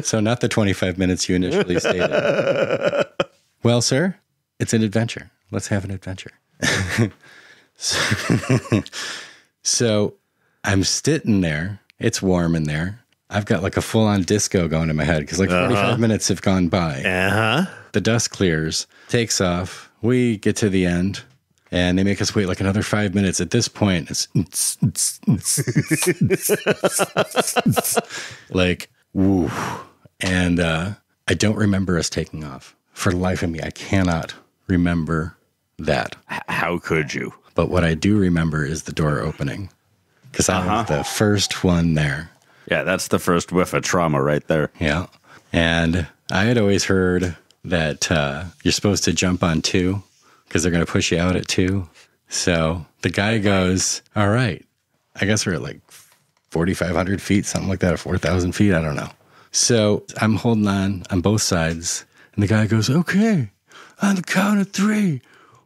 Speaker 1: So not the 25 minutes you initially stated. Well, sir, it's an adventure. Let's have an adventure. So I'm sitting there. It's warm in there. I've got a full-on disco going in my head because 45 minutes have gone by. The dust clears, takes off. We get to the end. And they make us wait another 5 minutes. At this point, it's woo. And I don't remember us taking off. For the life of me, I cannot remember that.
Speaker 3: How could you?
Speaker 1: But what I do remember is the door opening. Because I was the first one there.
Speaker 3: Yeah, that's the first whiff of trauma right there.
Speaker 1: Yeah. And I had always heard that you're supposed to jump on 2. Because they're going to push you out at 2. So the guy goes, all right, I guess we're at 4,500 feet, something like that, or 4,000 feet. I don't know. So I'm holding on both sides. And the guy goes, okay, on the count of 3,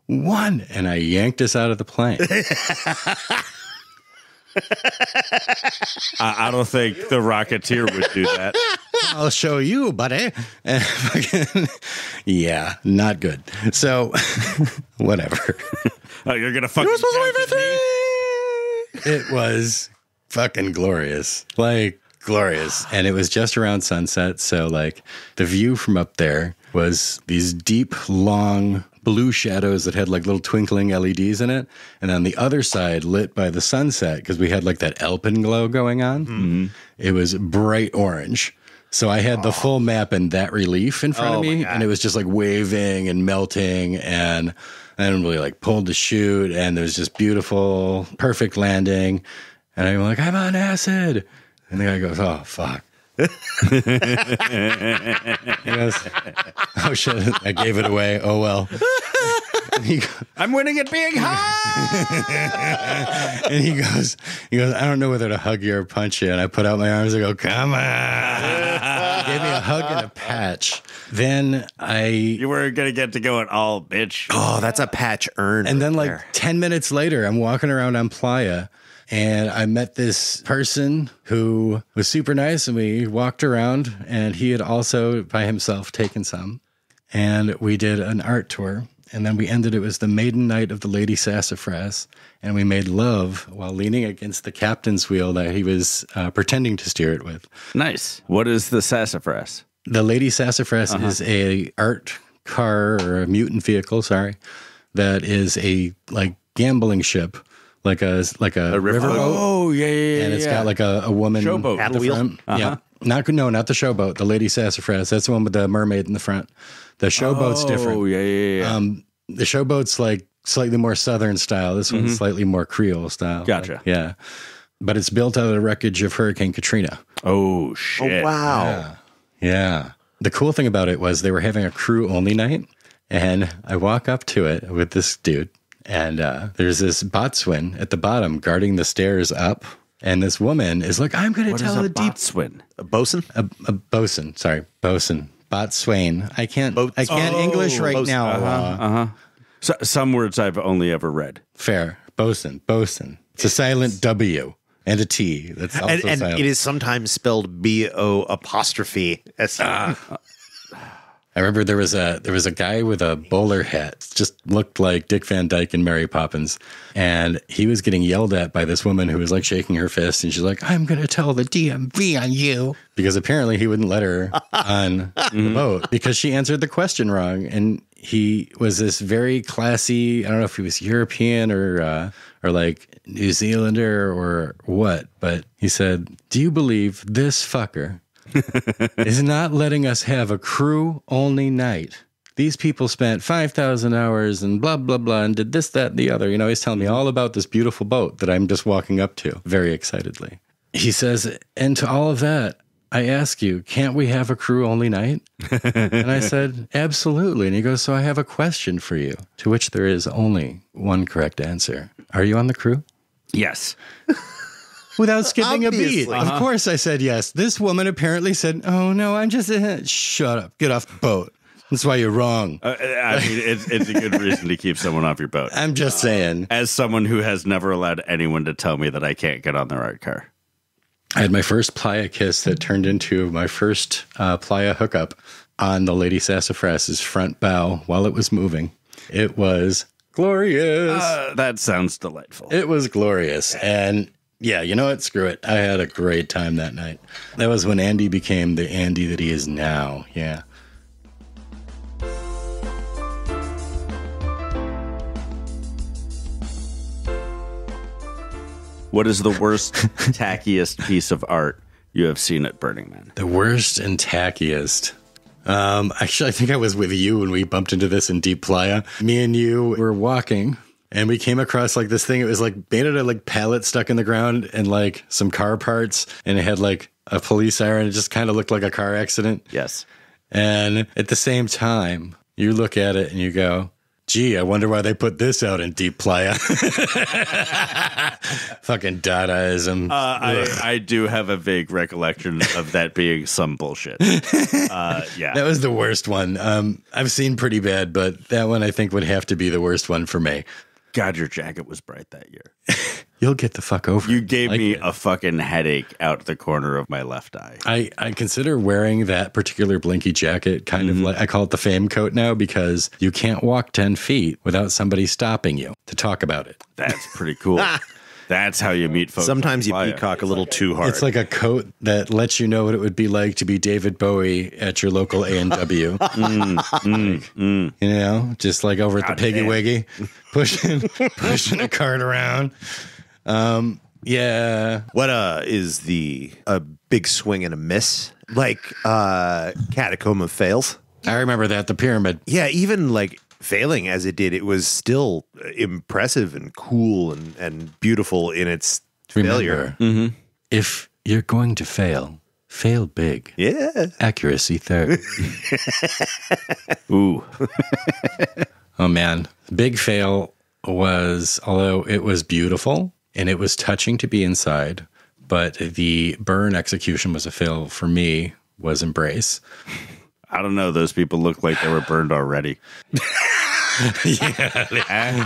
Speaker 1: 1. And I yanked us out of the plane.
Speaker 3: I don't think the Rocketeer would do that.
Speaker 1: I'll show you, buddy. Yeah, not good. So, whatever.
Speaker 3: Oh, you're going to fucking...
Speaker 1: You're supposed to wait for 3! It was fucking glorious. Glorious. And it was just around sunset. So, the view from up there was these deep, long blue shadows that had like little twinkling LEDs in it. And on the other side, lit by the sunset, because we had like that alpenglow going on, it was bright orange. So I had the full map in that relief in front of me, and it was just like waving and melting, and I really like pulled the chute, and there was just beautiful, perfect landing. And I'm like, I'm on acid. And the guy goes, oh, fuck. He goes, oh, shit, I gave it away. Oh, well.
Speaker 3: I'm winning at being high.
Speaker 1: And he goes, I don't know whether to hug you or punch you. And I put out my arms and go, come on. He gave me a hug and a patch. Then
Speaker 3: You were going to get to go at all, bitch.
Speaker 2: Oh, that's a patch earned.
Speaker 1: And then like
Speaker 2: there.
Speaker 1: 10 minutes later, I'm walking around on Playa, and I met this person who was super nice, and we walked around, and he had also by himself taken some. And we did an art tour, and then we ended it was the maiden night of the Lady Sassafras, and we made love while leaning against the captain's wheel that he was pretending to steer it with.
Speaker 3: Nice. What is the sassafras?
Speaker 1: The Lady Sassafras is a art car or a mutant vehicle, that is a like gambling ship. Like a riverboat.
Speaker 3: Oh, yeah.
Speaker 1: And it's got like a woman
Speaker 3: Showboat.
Speaker 1: at the front. Yeah. Not the showboat, the Lady Sassafras. That's the one with the mermaid in the front. The showboat's different.
Speaker 3: Oh, yeah.
Speaker 1: The showboat's like slightly more Southern style. This one's slightly more Creole style.
Speaker 3: Gotcha.
Speaker 1: Like, yeah. But it's built out of the wreckage of Hurricane Katrina.
Speaker 3: Oh, shit.
Speaker 2: Oh, wow.
Speaker 1: Yeah. The cool thing about it was they were having a crew only night, and I walk up to it with this dude. And there's this boatswain at the bottom guarding the stairs up. And this woman is like, I'm going to tell the deep
Speaker 3: swin.
Speaker 2: A bosun?
Speaker 1: A bosun. Sorry. Bosun. Boatswain. I can't English right now.
Speaker 3: So, some words I've only ever read.
Speaker 1: Fair. Bosun. It's a silent W and a T. That's also
Speaker 2: And
Speaker 1: silent.
Speaker 2: it is sometimes spelled BO''S.
Speaker 1: I remember there was a guy with a bowler hat, just looked like Dick Van Dyke and Mary Poppins, and he was getting yelled at by this woman who was like shaking her fist, and she's like, "I'm going to tell the DMV on you," because apparently he wouldn't let her on the boat because she answered the question wrong, and he was this very classy. I don't know if he was European or like New Zealander or what, but he said, "Do you believe this fucker is not letting us have a crew only night? These people spent 5,000 hours and blah, blah, blah, and did this, that, and the other." You know, he's telling me all about this beautiful boat that I'm just walking up to very excitedly. He says, and to all of that, I ask you, can't we have a crew only night? And I said, absolutely. And he goes, so I have a question for you, to which there is only one correct answer. Are you on the crew?
Speaker 3: Yes.
Speaker 1: Without skipping a beat.
Speaker 2: Obviously.
Speaker 1: Of course I said yes. This woman apparently said, oh, no, I'm just... Shut up. Get off the boat. That's why you're wrong.
Speaker 3: I mean, it's a good reason to keep someone off your boat.
Speaker 1: I'm just saying.
Speaker 3: As someone who has never allowed anyone to tell me that I can't get on their art car.
Speaker 1: I had my first playa kiss that turned into my first playa hookup on the Lady Sassafras's front bow while it was moving. It was glorious.
Speaker 3: That sounds delightful.
Speaker 1: It was glorious. And yeah, you know what? Screw it. I had a great time that night. That was when Andy became the Andy that he is now. Yeah.
Speaker 3: What is the worst, tackiest piece of art you have seen at Burning Man?
Speaker 1: The worst and tackiest. Actually, I think I was with you when we bumped into this in Deep Playa. Me and you were walking, and we came across like this thing. It was like made out of like pallets stuck in the ground and like some car parts, and it had like a police siren. It just kind of looked like a car accident.
Speaker 3: Yes.
Speaker 1: And at the same time, you look at it and you go, gee, I wonder why they put this out in Deep Playa. Fucking Dadaism.
Speaker 3: I do have a vague recollection of that being some bullshit. Yeah.
Speaker 1: That was the worst one. I've seen pretty bad, but that one I think would have to be the worst one for me.
Speaker 3: God, your jacket was bright that year.
Speaker 1: You'll get the fuck over
Speaker 3: You
Speaker 1: it.
Speaker 3: gave
Speaker 1: Like
Speaker 3: me
Speaker 1: it.
Speaker 3: a fucking headache out the corner of my left eye.
Speaker 1: I consider wearing that particular blinky jacket kind of like, I call it the fame coat now because you can't walk 10 feet without somebody stopping you to talk about it.
Speaker 3: That's pretty cool. That's how you meet folks.
Speaker 2: Sometimes you peacock a little too hard.
Speaker 1: It's like a coat that lets you know what it would be like to be David Bowie at your local A&W. You know, just like over at the Piggy Wiggy, pushing a cart around. Yeah.
Speaker 2: What is a big swing and a miss? Like Catacomb of Fails?
Speaker 1: I remember that, the pyramid.
Speaker 2: Yeah, even like failing as it did, it was still impressive and cool and beautiful in its failure.
Speaker 1: If you're going to fail big.
Speaker 2: Yeah.
Speaker 1: Accuracy third.
Speaker 3: Ooh.
Speaker 1: Oh, man. Big fail was, although it was beautiful and it was touching to be inside, but the burn execution was a fail for me, was Embrace.
Speaker 3: I don't know. Those people look like they were burned already.
Speaker 1: Yeah.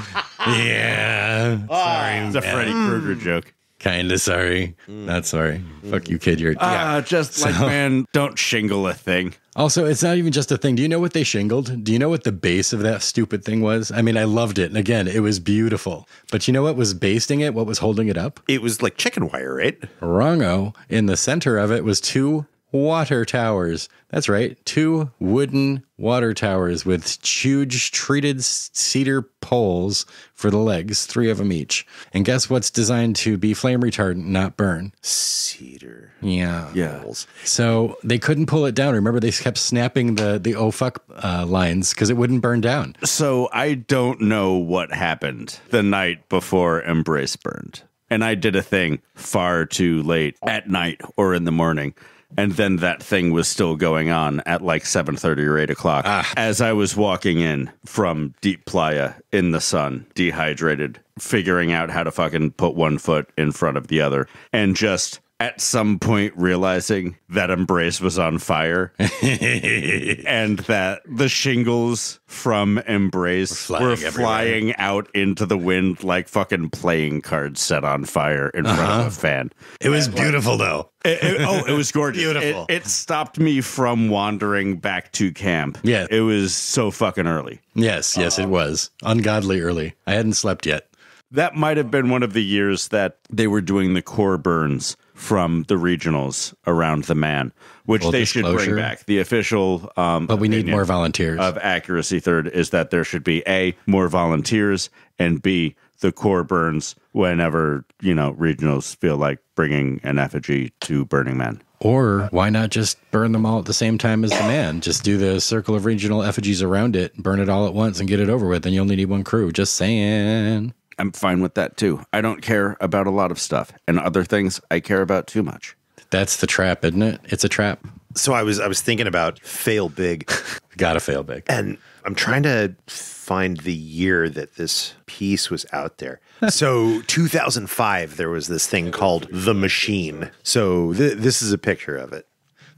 Speaker 1: Sorry.
Speaker 3: It's a Freddy Krueger joke.
Speaker 1: Kind of sorry. Not sorry. Fuck you, kid. You're
Speaker 3: Man, don't shingle a thing.
Speaker 1: Also, it's not even just a thing. Do you know what they shingled? Do you know what the base of that stupid thing was? I mean, I loved it. And again, it was beautiful. But you know what was basting it? What was holding it up?
Speaker 2: It was like chicken wire, right?
Speaker 1: Wrongo. In the center of it was 2 water towers. That's right. 2 wooden water towers with huge treated cedar poles for the legs, 3 of them each. And guess what's designed to be flame retardant, not burn?
Speaker 2: Cedar.
Speaker 1: Yeah.
Speaker 2: Poles.
Speaker 1: So they couldn't pull it down. Remember, they kept snapping the oh fuck lines because it wouldn't burn down.
Speaker 3: So I don't know what happened the night before Embrace burned. And I did a thing far too late at night or in the morning. And then that thing was still going on at like 7:30 or 8 o'clock. As I was walking in from Deep Playa in the sun, dehydrated, figuring out how to fucking put one foot in front of the other, and just at some point realizing that Embrace was on fire and that the shingles from Embrace were flying out into the wind like fucking playing cards set on fire in front of a fan.
Speaker 1: It was beautiful, though.
Speaker 3: It was gorgeous.
Speaker 1: Beautiful.
Speaker 3: It stopped me from wandering back to camp.
Speaker 1: Yeah.
Speaker 3: It was so fucking early.
Speaker 1: Yes, it was. Ungodly early. I hadn't slept yet.
Speaker 3: That might have been one of the years that they were doing the core burns from the regionals around the Man, which they should bring back. The official
Speaker 1: but we need more volunteers.
Speaker 3: Of Accuracy Third is that there should be A, more volunteers, and B, the core burns whenever, regionals feel like bringing an effigy to Burning Man.
Speaker 1: Or why not just burn them all at the same time as the Man? Just do the circle of regional effigies around it, burn it all at once, and get it over with. Then you only need one crew. Just saying.
Speaker 3: I'm fine with that, too. I don't care about a lot of stuff. And other things I care about too much.
Speaker 1: That's the trap, isn't it? It's a trap.
Speaker 2: So I was thinking about fail big.
Speaker 1: Gotta fail big.
Speaker 2: And I'm trying to find the year that this piece was out there. So 2005, there was this thing called The Machine. So this is a picture of it.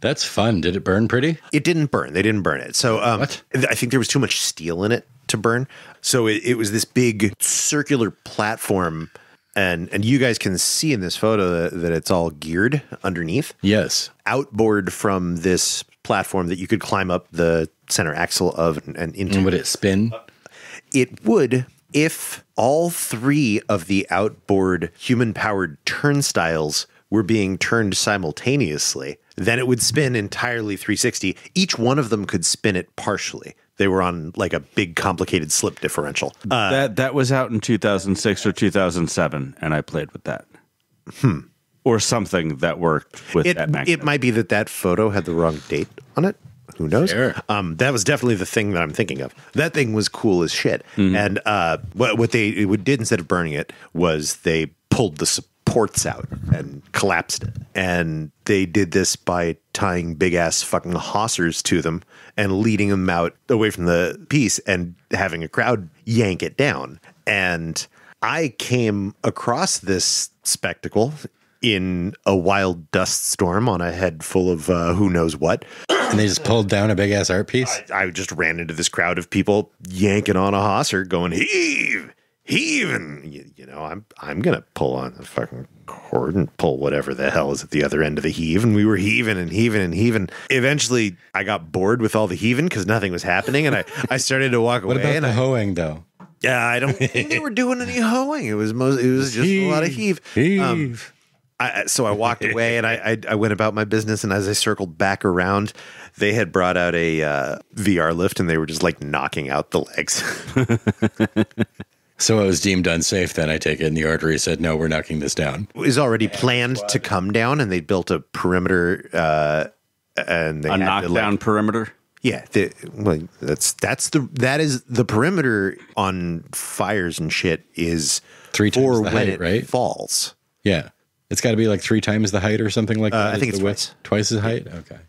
Speaker 1: That's fun. Did it burn pretty?
Speaker 2: It didn't burn. They didn't burn it. So
Speaker 1: What?
Speaker 2: I think there was too much steel in it to burn. So it was this big circular platform. And you guys can see in this photo that it's all geared underneath.
Speaker 1: Yes.
Speaker 2: Outboard from this platform that you could climb up the center axle of and into.
Speaker 1: And would it spin?
Speaker 2: It would if all 3 of the outboard human-powered turnstiles were being turned simultaneously. Then it would spin entirely 360. Each one of them could spin it partially. They were on like a big complicated slip differential.
Speaker 3: That was out in 2006 or 2007, and I played with that. Or something that worked with that mechanism.
Speaker 2: It might be that photo had the wrong date on it. Who knows?
Speaker 1: Sure.
Speaker 2: That was definitely the thing that I'm thinking of. That thing was cool as shit. And what they did instead of burning it was they pulled the supports out and collapsed it. And they did this by tying big ass fucking hawsers to them and leading them out away from the piece and having a crowd yank it down. And I came across this spectacle in a wild dust storm on a head full of who knows what.
Speaker 1: And they just pulled down a big ass art piece?
Speaker 2: I just ran into this crowd of people yanking on a hawser going, heave, heave. And, I'm going to pull on the fucking cord and pull whatever the hell is at the other end of the heave. And we were heaving and heaving and heaving. Eventually, I got bored with all the heaving because nothing was happening. And I started to walk away.
Speaker 1: What about
Speaker 2: and
Speaker 1: the hoeing, though?
Speaker 2: Yeah, I don't think they were doing any hoeing. It was just a lot of heave. So I walked away and I went about my business. And as I circled back around, they had brought out a VR lift and they were just like knocking out the legs.
Speaker 1: So it was deemed unsafe then, I take it, and the artery said, no, we're knocking this down.
Speaker 2: It was already planned to come down, and they built a perimeter. And they
Speaker 3: a knockdown perimeter?
Speaker 2: Yeah. That is the perimeter on fires and shit is
Speaker 1: 3 times
Speaker 2: for
Speaker 1: the
Speaker 2: when
Speaker 1: height,
Speaker 2: it
Speaker 1: right?
Speaker 2: falls.
Speaker 1: Yeah. It's got to be like 3 times the height or something like that.
Speaker 2: I think it's
Speaker 1: the width. Twice the height? Okay.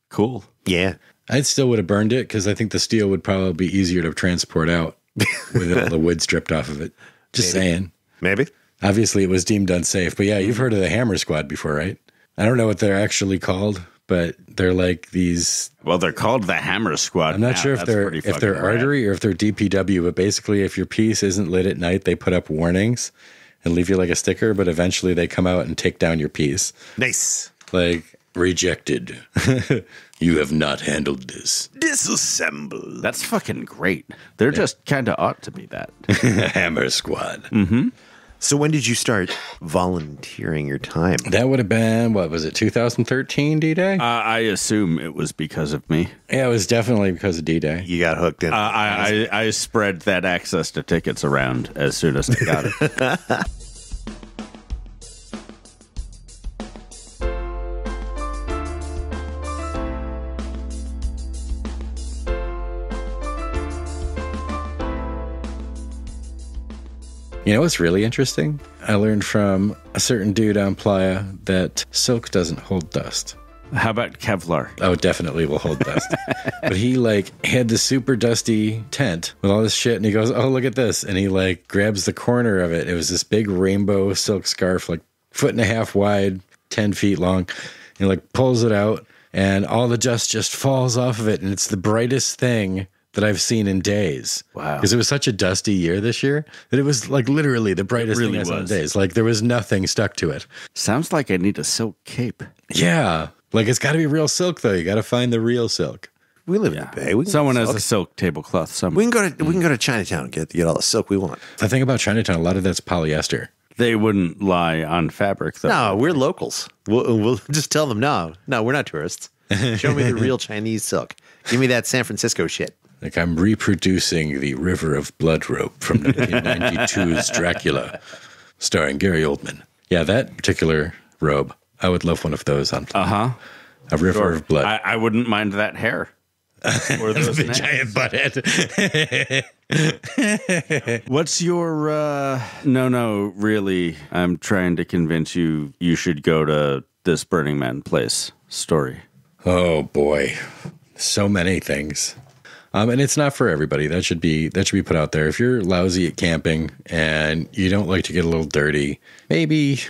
Speaker 3: Cool.
Speaker 2: Yeah.
Speaker 1: I still would have burned it because I think the steel would probably be easier to transport out with all the wood stripped off of it. Just saying.
Speaker 2: Maybe.
Speaker 1: Obviously, it was deemed unsafe. But yeah, you've heard of the Hammer Squad before, right? I don't know what they're actually called, but they're like these.
Speaker 3: Well, they're called the Hammer Squad.
Speaker 1: I'm not sure if they're artery or if they're DPW, but basically, if your piece isn't lit at night, they put up warnings and leave you like a sticker, but eventually they come out and take down your piece.
Speaker 2: Nice.
Speaker 1: Like, rejected. You have not handled this.
Speaker 2: Disassemble.
Speaker 3: That's fucking great. They're just kind of ought to be that.
Speaker 1: Hammer Squad.
Speaker 3: Mm-hmm.
Speaker 2: So when did you start volunteering your time?
Speaker 1: That would have been, what was it, 2013 D-Day?
Speaker 3: I assume it was because of me.
Speaker 1: Yeah, it was definitely because of D-Day.
Speaker 2: You got hooked in.
Speaker 3: I spread that access to tickets around as soon as I got it.
Speaker 1: You know what's really interesting? I learned from a certain dude on Playa that silk doesn't hold dust.
Speaker 3: How about Kevlar?
Speaker 1: Oh, it definitely will hold dust. But he had this super dusty tent with all this shit, and he goes, oh, look at this. And he grabs the corner of it. It was this big rainbow silk scarf, 1.5 feet wide, 10 feet long. And he pulls it out, and all the dust just falls off of it. And it's the brightest thing that I've seen in days.
Speaker 3: Wow.
Speaker 1: Because it was such a dusty year this year that it was literally the brightest thing I saw in days. There was nothing stuck to it.
Speaker 3: Sounds like I need a silk cape.
Speaker 1: Yeah. It's got to be real silk, though. You got to find the real silk.
Speaker 2: We live in the Bay.
Speaker 3: Someone has a silk tablecloth somewhere.
Speaker 2: We can go to Chinatown and get all the silk we want.
Speaker 1: The thing about Chinatown, a lot of that's polyester.
Speaker 3: They wouldn't lie on fabric, though.
Speaker 2: No, we're locals. We'll just tell them, no, we're not tourists. Show me the real Chinese silk. Give me that San Francisco shit.
Speaker 1: I'm reproducing the River of Blood rope from 1992's Dracula, starring Gary Oldman. Yeah, that particular robe, I would love one of those on.
Speaker 3: Uh-huh.
Speaker 1: A River of Blood.
Speaker 3: I wouldn't mind that hair. Or those
Speaker 1: the giant butthead.
Speaker 3: What's your, no, really, I'm trying to convince you should go to this Burning Man place story.
Speaker 1: Oh, boy. So many things. And it's not for everybody. That should be put out there. If you're lousy at camping and you don't like to get a little dirty, maybe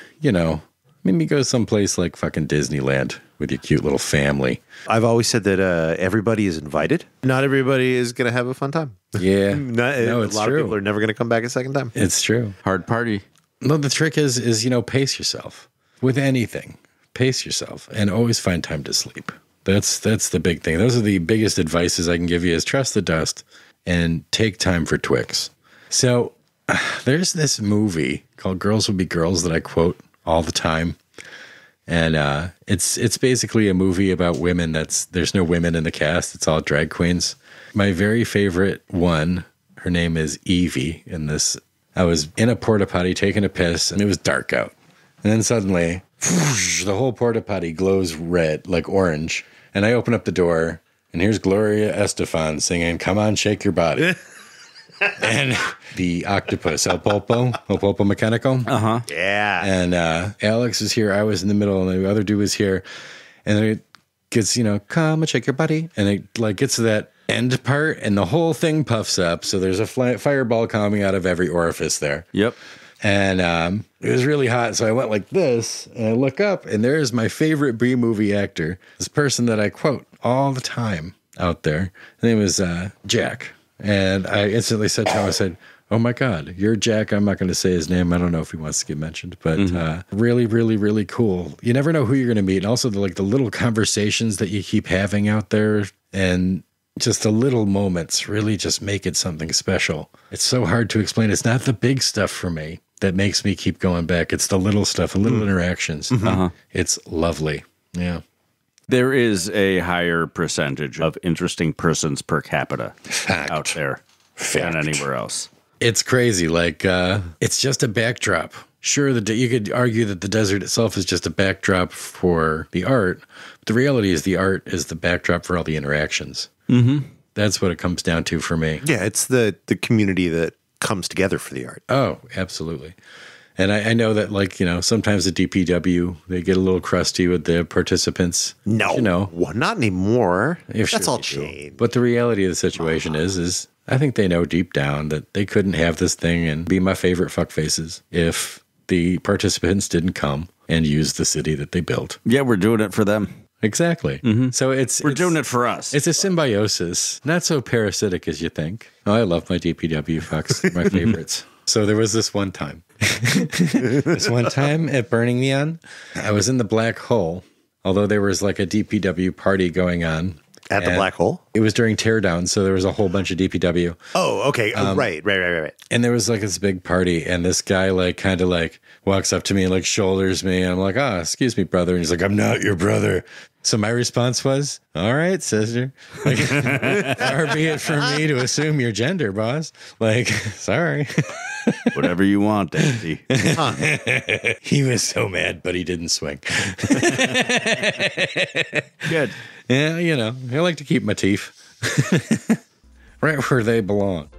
Speaker 1: go someplace like fucking Disneyland with your cute little family.
Speaker 2: I've always said that everybody is invited. Not everybody is going to have a fun time.
Speaker 1: Yeah.
Speaker 2: No, it's a lot
Speaker 1: true.
Speaker 2: of people are never going to come back a second time.
Speaker 1: It's true.
Speaker 3: Hard party.
Speaker 1: No, the trick is pace yourself with anything. Pace yourself and always find time to sleep. That's the big thing. Those are the biggest advices I can give you is trust the dust and take time for Twix. So there's this movie called Girls Will Be Girls that I quote all the time. And it's basically a movie about women. There's no women in the cast. It's all drag queens. My very favorite one, her name is Evie in this. I was in a porta potty taking a piss and it was dark out. And then suddenly, whoosh, the whole porta potty glows red, like orange. And I open up the door, and here's Gloria Estefan singing, "Come on, shake your body." And the octopus, El Pulpo Mechanico.
Speaker 3: Uh-huh.
Speaker 2: Yeah.
Speaker 1: And Alex is here. I was in the middle, and the other dude was here. And then it gets, come and shake your body. And it gets to that end part, and the whole thing puffs up. So there's a fireball coming out of every orifice there.
Speaker 3: Yep.
Speaker 1: And it was really hot, so I went like this, and I look up, and there's my favorite B-movie actor, this person that I quote all the time out there. His name is Jack. And I instantly said to him, I said, oh, my God, you're Jack. I'm not going to say his name. I don't know if he wants to get mentioned, but really, really, really cool. You never know who you're going to meet. And also the little conversations that you keep having out there. And just the little moments really just make it something special. It's so hard to explain. It's not the big stuff for me that makes me keep going back. It's the little stuff, the little interactions. It's lovely. Yeah.
Speaker 3: There is a higher percentage of interesting persons per capita out there than anywhere else.
Speaker 1: It's crazy. Like, it's just a backdrop. Sure, you could argue that the desert itself is just a backdrop for the art. But the reality is the art is the backdrop for all the interactions. Mm-hmm. That's what it comes down to for me.
Speaker 2: Yeah, it's the community that comes together for the art.
Speaker 1: Oh, absolutely. And I know that, like, sometimes the DPW, they get a little crusty with the participants.
Speaker 2: No, well, not anymore. That's all changed.
Speaker 1: But the reality of the situation is I think they know deep down that they couldn't have this thing and be my favorite fuckfaces if the participants didn't come and use the city that they built.
Speaker 3: Yeah, we're doing it for them.
Speaker 1: Exactly. Mm-hmm. So we're
Speaker 3: doing it for us.
Speaker 1: It's a symbiosis, not so parasitic as you think. Oh, I love my DPW fucks, my favorites. So there was this one time. This one time at Burning Man, I was in the black hole, although there was like a DPW party going on.
Speaker 2: At the black hole?
Speaker 1: It was during teardown, so there was a whole bunch of DPW.
Speaker 2: Oh, okay. Right.
Speaker 1: And there was like this big party, and this guy like kind of like walks up to me and like shoulders me, and I'm like, excuse me, brother. And he's like, I'm not your brother. So my response was, all right, sister. Like, far be it from me to assume your gender, boss. Like, sorry.
Speaker 3: Whatever you want, Daddy.
Speaker 1: He was so mad, but he didn't swing.
Speaker 3: Good.
Speaker 1: Yeah, I like to keep my teeth right where they belong.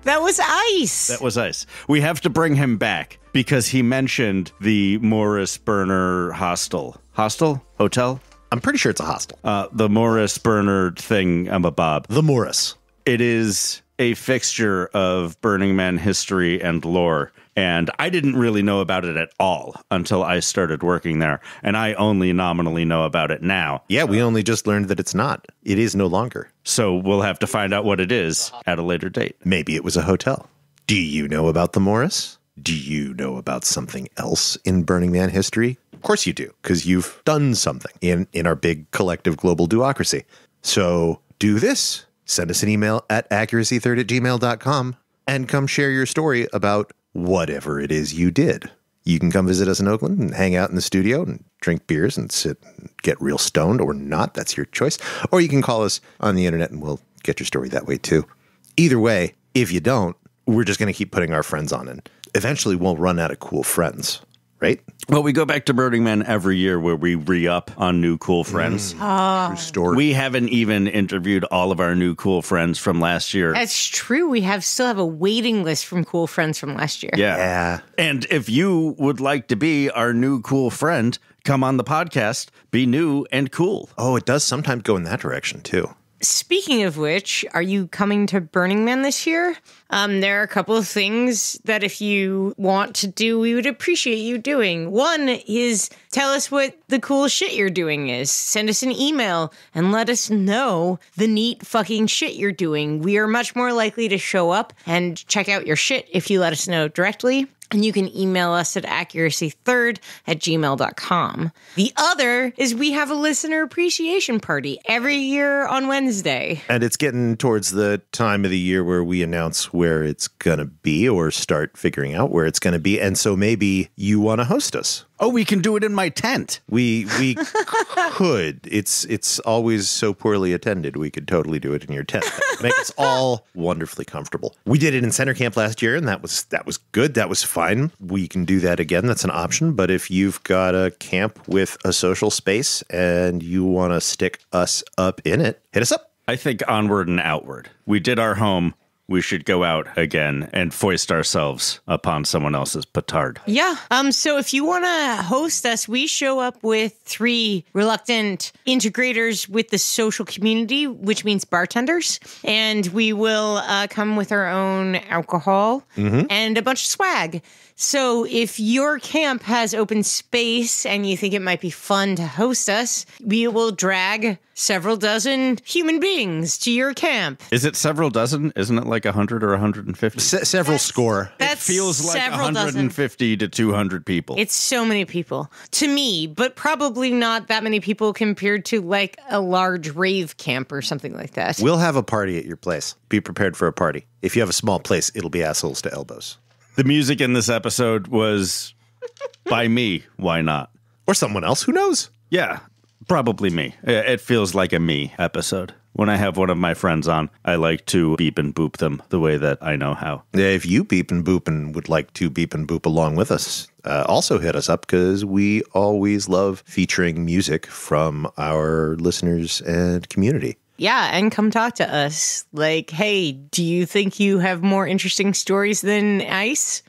Speaker 4: That was Ice.
Speaker 3: That was Ice. We have to bring him back because he mentioned the Morris Burner hostel. Hotel?
Speaker 2: I'm pretty sure it's a hostel.
Speaker 3: The Morris Burner thing, Bob.
Speaker 2: The Morris.
Speaker 3: It is a fixture of Burning Man history and lore. And I didn't really know about it at all until I started working there. And I only nominally know about it now.
Speaker 2: Yeah, we only just learned that it's not. It is no longer.
Speaker 3: So we'll have to find out what it is at a later date.
Speaker 2: Maybe it was a hotel. Do you know about the Morris? Do you know about something else in Burning Man history? Of course you do, because you've done something in our big collective global duocracy. So do this. Send us an email at accuracy3rd@gmail.com and come share your story about whatever it is you did. You can come visit us in Oakland and hang out in the studio and drink beers and sit and get real stoned or not. That's your choice. Or you can call us on the internet and we'll get your story that way too. Either way, if you don't, we're just going to keep putting our friends on and eventually we'll run out of cool friends, right?
Speaker 3: Well, we go back to Burning Man every year where we re-up on new cool friends.
Speaker 2: True story.
Speaker 3: We haven't even interviewed all of our new cool friends from last year.
Speaker 4: That's true. We still have a waiting list from cool friends from last year.
Speaker 3: Yeah. And if you would like to be our new cool friend, come on the podcast, be new and cool.
Speaker 2: Oh, it does sometimes go in that direction too.
Speaker 4: Speaking of which, are you coming to Burning Man this year? There are a couple of things that if you want to do, we would appreciate you doing. One is tell us what the cool shit you're doing is. Send us an email and let us know the neat fucking shit you're doing. We are much more likely to show up and check out your shit if you let us know directly. And you can email us at accuracy3rd@gmail.com. The other is we have a listener appreciation party every year on Wednesday.
Speaker 2: And it's getting towards the time of the year where we announce where it's going to be or start figuring out where it's going to be. And so maybe you want to host us.
Speaker 3: Oh, we can do it in my tent.
Speaker 2: We could. It's always so poorly attended. We could totally do it in your tent. Make us all wonderfully comfortable. We did it in Center Camp last year, and that was good. That was fine. We can do that again. That's an option. But if you've got a camp with a social space and you want to stick us up in it, hit us up.
Speaker 3: I think onward and outward. We did our home. We should go out again and foist ourselves upon someone else's petard.
Speaker 4: Yeah. So if you want to host us, we show up with 3 reluctant integrators with the social community, which means bartenders. And we will come with our own alcohol and a bunch of swag. So if your camp has open space and you think it might be fun to host us, we will drag several dozen human beings to your camp.
Speaker 3: Is it several dozen? Isn't it like like 100 or 150?
Speaker 2: Several score.
Speaker 4: That
Speaker 3: Feels like
Speaker 4: several dozen.
Speaker 3: 150 to 200 people.
Speaker 4: It's so many people to me, but probably not that many people compared to like a large rave camp or something like that.
Speaker 2: We'll have a party at your place. Be prepared for a party. If you have a small place, it'll be assholes to elbows.
Speaker 3: The music in this episode was by me. Why not?
Speaker 2: Or someone else. Who knows?
Speaker 3: Yeah, probably me. It feels like a me episode. When I have one of my friends on, I like to beep and boop them the way that I know how.
Speaker 2: If you beep and boop and would like to beep and boop along with us, also hit us up because we always love featuring music from our listeners and community.
Speaker 4: Yeah, and come talk to us. Like, hey, do you think you have more interesting stories than Ice?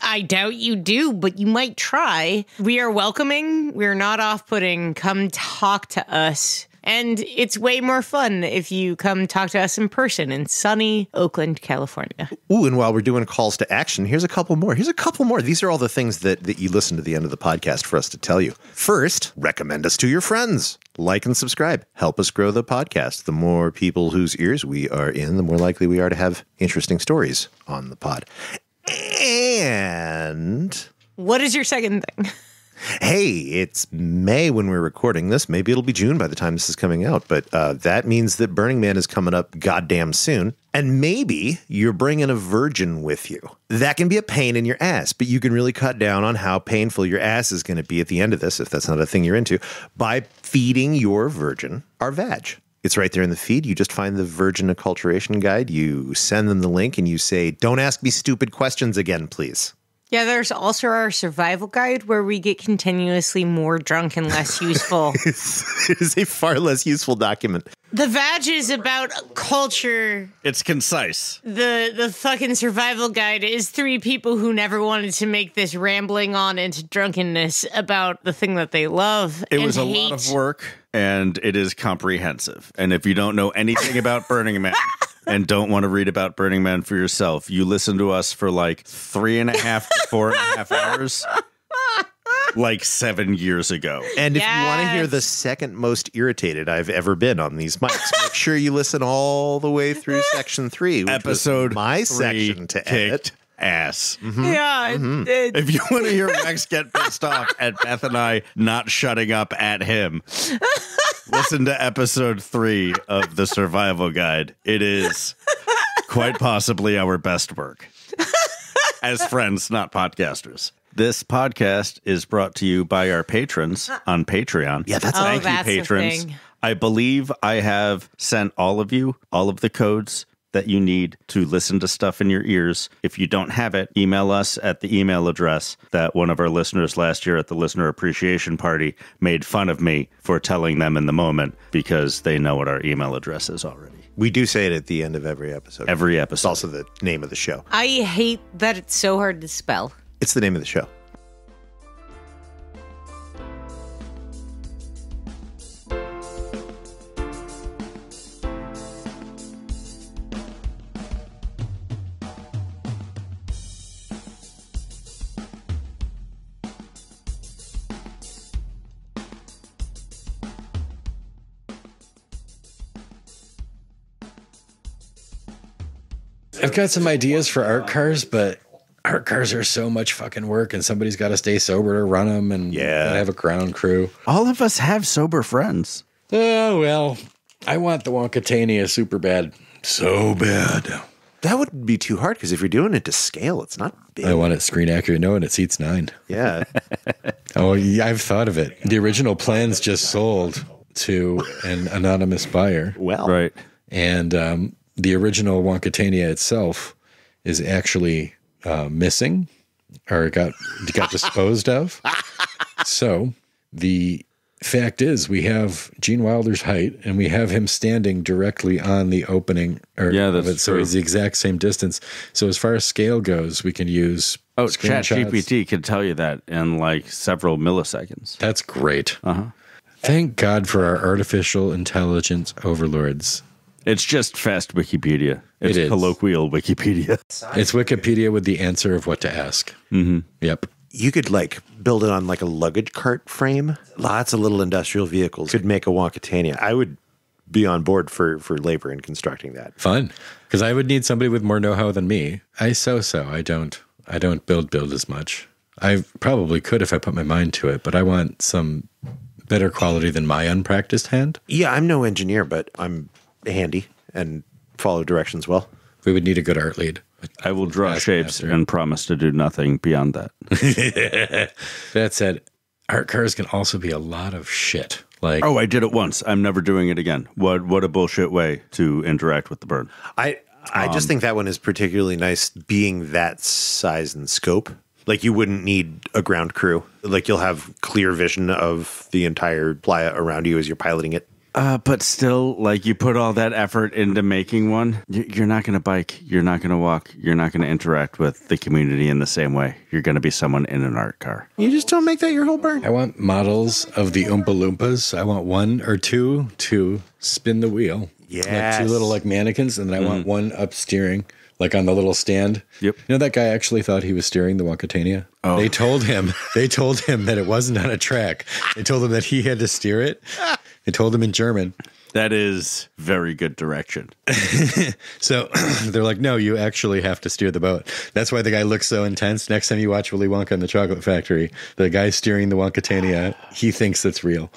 Speaker 4: I doubt you do, but you might try. We are welcoming. We're not off-putting. Come talk to us. And it's way more fun if you come talk to us in person in sunny Oakland, California.
Speaker 2: Ooh, and while we're doing calls to action, here's a couple more. These are all the things that you listen to the end of the podcast for us to tell you. First, recommend us to your friends. Like and subscribe. Help us grow the podcast. The more people whose ears we are in, the more likely we are to have interesting stories on the pod. And
Speaker 4: What is your second thing?
Speaker 2: hey, it's May when we're recording this. Maybe it'll be June by the time this is coming out. But that means that Burning Man is coming up goddamn soon. And maybe you're bringing a virgin with you. That can be a pain in your ass, but you can really cut down on how painful your ass is going to be at the end of this, if that's not a thing you're into, by feeding your virgin our vag. It's right there in the feed. You just find the Virgin Acculturation Guide. You send them the link and you say, don't ask me stupid questions again, please.
Speaker 4: Yeah, there's also our survival guide where we get continuously more drunk and less useful.
Speaker 2: It is a far less useful document.
Speaker 4: The vag is about culture.
Speaker 3: It's concise.
Speaker 4: The fucking survival guide is three people who never wanted to make this rambling on into drunkenness about the thing that they love.
Speaker 3: It was a lot of work, and it is comprehensive. And if you don't know anything about Burning Man and don't want to read about Burning Man for yourself, you listen to us for like 3.5 to 4.5 hours. Like 7 years ago.
Speaker 2: And if you want to hear the second most irritated I've ever been on these mics, make sure you listen all the way through section 3, which
Speaker 3: episode
Speaker 2: was my section to edit.
Speaker 3: Ass.
Speaker 2: Mm-hmm.
Speaker 4: Yeah.
Speaker 2: Mm-hmm.
Speaker 3: If you want to hear Max get pissed off at Beth and I not shutting up at him, listen to episode 3 of the Survival Guide. It is quite possibly our best work. As friends, not podcasters. This podcast is brought to you by our patrons on Patreon.
Speaker 2: Yeah, that's
Speaker 3: Thank you,
Speaker 4: that's the
Speaker 3: patrons.
Speaker 4: thing.
Speaker 3: I believe I have sent all of you all of the codes that you need to listen to stuff in your ears. If you don't have it, email us at the email address that one of our listeners last year at the Listener Appreciation Party made fun of me for telling them in the moment because they know what our email address is already.
Speaker 2: We do say it at the end of every episode.
Speaker 3: Every
Speaker 2: It's
Speaker 3: episode.
Speaker 2: also the name of the show.
Speaker 4: I hate that it's so hard to spell.
Speaker 2: It's the name of the show.
Speaker 1: I've got some ideas for art cars, but art cars are so much fucking work, and somebody's got to stay sober to run them, and gotta have a ground crew.
Speaker 3: All of us have sober friends.
Speaker 1: Oh, well, I want the Wonkatania super bad. So bad.
Speaker 2: That wouldn't be too hard because if you're doing it to scale, it's not big.
Speaker 1: I want it screen accurate. No, and it seats 9.
Speaker 2: Yeah.
Speaker 1: Oh, yeah, I've thought of it. The original plans just sold to an anonymous buyer.
Speaker 2: Well.
Speaker 3: Right.
Speaker 1: And the original Wonkatania itself is actually missing or got disposed of. So the fact is we have Gene Wilder's height and we have him standing directly on the opening of it. So he's the exact same distance. So as far as scale goes, we can use screenshots.
Speaker 3: ChatGPT can tell you that in like several milliseconds.
Speaker 1: That's great.
Speaker 3: Uh-huh.
Speaker 1: Thank God for our artificial intelligence overlords.
Speaker 3: It's just fast Wikipedia. It's
Speaker 1: It is.
Speaker 3: colloquial Wikipedia.
Speaker 1: It's Wikipedia with the answer of what to ask.
Speaker 3: Mm-hmm.
Speaker 1: Yep.
Speaker 2: You could like build it on like a luggage cart frame. Lots of little industrial vehicles could make a Wonkatania. I would be on board for labor in constructing that.
Speaker 1: Fun, because I would need somebody with more know-how than me. I don't build as much. I probably could if I put my mind to it, but I want some better quality than my unpracticed hand.
Speaker 2: Yeah, I'm no engineer, but I'm handy and follow directions well.
Speaker 1: We would need a good art lead.
Speaker 3: I will draw shapes and promise to do nothing beyond that.
Speaker 1: That said, art cars can also be a lot of shit. Like,
Speaker 3: oh, I did it once. I'm never doing it again. What a bullshit way to interact with the bird.
Speaker 2: I just think that one is particularly nice being that size and scope. Like, you wouldn't need a ground crew. Like, you'll have clear vision of the entire playa around you as you're piloting it.
Speaker 3: But still, like, you put all that effort into making one, you're not going to bike, you're not going to walk, you're not going to interact with the community in the same way. You're going to be someone in an art car.
Speaker 2: You just don't make that your whole burn.
Speaker 1: I want models of the Oompa Loompas. I want one or two to spin the wheel.
Speaker 2: Yes.
Speaker 1: Like 2 little like mannequins, and then I want one up steering, like on the little stand.
Speaker 3: Yep.
Speaker 1: You know, that guy actually thought he was steering the Wonkatania.
Speaker 3: Oh.
Speaker 1: They told him that it wasn't on a track. They told him that he had to steer it. They told him in German.
Speaker 3: That is very good direction.
Speaker 1: So they're like, no, you actually have to steer the boat. That's why the guy looks so intense. Next time you watch Willy Wonka and the Chocolate Factory, the guy steering the Wonkatania, he thinks it's real.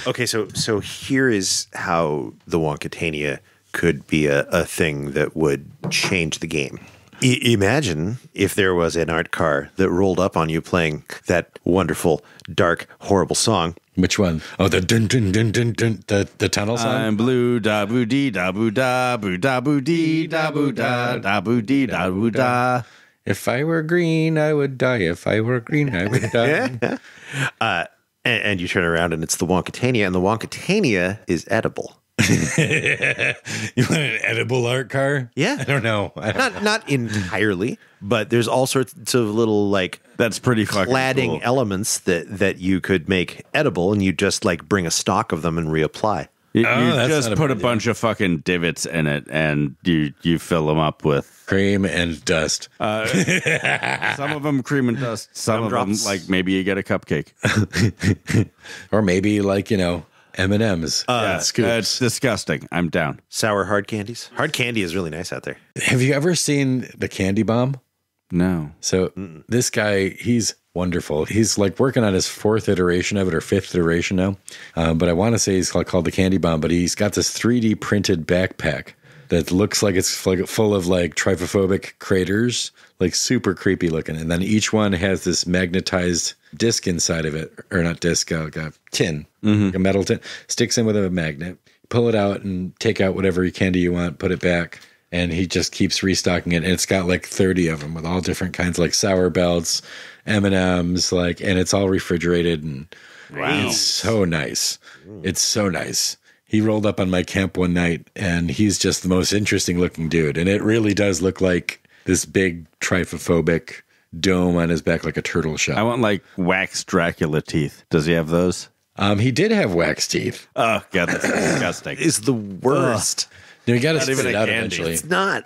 Speaker 2: Okay, so here is how the Wonkatania could be a thing that would change the game. Imagine if there was an art car that rolled up on you playing that wonderful, dark, horrible song.
Speaker 1: Which one? Oh, the dun dun dun dun dun, the tunnel song.
Speaker 3: I'm blue, da boo dee, da boo da, boo da boo dee, da boo da boo dee, da boo da.
Speaker 1: If I were green, I would die. If I were green, I would die.
Speaker 2: And you turn around and it's the Wonkatania, and the Wonkatania is edible.
Speaker 1: You want an edible art car?
Speaker 2: Yeah.
Speaker 1: I don't know.
Speaker 2: Not entirely, but there's all sorts of little like
Speaker 3: That's pretty fucking
Speaker 2: cladding
Speaker 3: cool.
Speaker 2: elements that you could make edible, and you just like bring a stock of them and reapply.
Speaker 3: You
Speaker 1: that's
Speaker 3: just
Speaker 1: not a
Speaker 3: put a
Speaker 1: bad
Speaker 3: bunch of fucking divots in it, and you fill them up with
Speaker 1: Cream and dust.
Speaker 3: some of them cream and dust, some of
Speaker 2: Gumdrops.
Speaker 3: them like maybe you get a cupcake.
Speaker 1: Or maybe like, M&M's. Scoops.
Speaker 3: It's disgusting. I'm down.
Speaker 2: Sour hard candies. Hard candy is really nice out there.
Speaker 1: Have you ever seen the Candy Bomb?
Speaker 3: No.
Speaker 1: So this guy, he's wonderful. He's like working on his 4th iteration of it or 5th iteration now. But I want to say he's called the Candy Bomb, but he's got this 3D printed backpack that looks like it's full of like trypophobic craters, like super creepy looking. And then each one has this magnetized disc inside of it, or not disc, like a tin, like a metal tin, sticks in with a magnet, pull it out and take out whatever candy you want, put it back. And he just keeps restocking it. And it's got like 30 of them with all different kinds, like Sour Belts, M&Ms, and it's all refrigerated. And it's so nice. It's so nice. He rolled up on my camp one night, and he's just the most interesting looking dude. And it really does look like this big trypophobic dome on his back, like a turtle shell.
Speaker 3: I want like wax Dracula teeth. Does he have those?
Speaker 1: He did have wax teeth.
Speaker 3: Oh god, that's disgusting.
Speaker 2: Is the worst.
Speaker 1: You got to
Speaker 3: Not
Speaker 1: spit
Speaker 3: even
Speaker 1: it
Speaker 3: a
Speaker 1: out
Speaker 3: candy.
Speaker 1: eventually.
Speaker 2: It's not.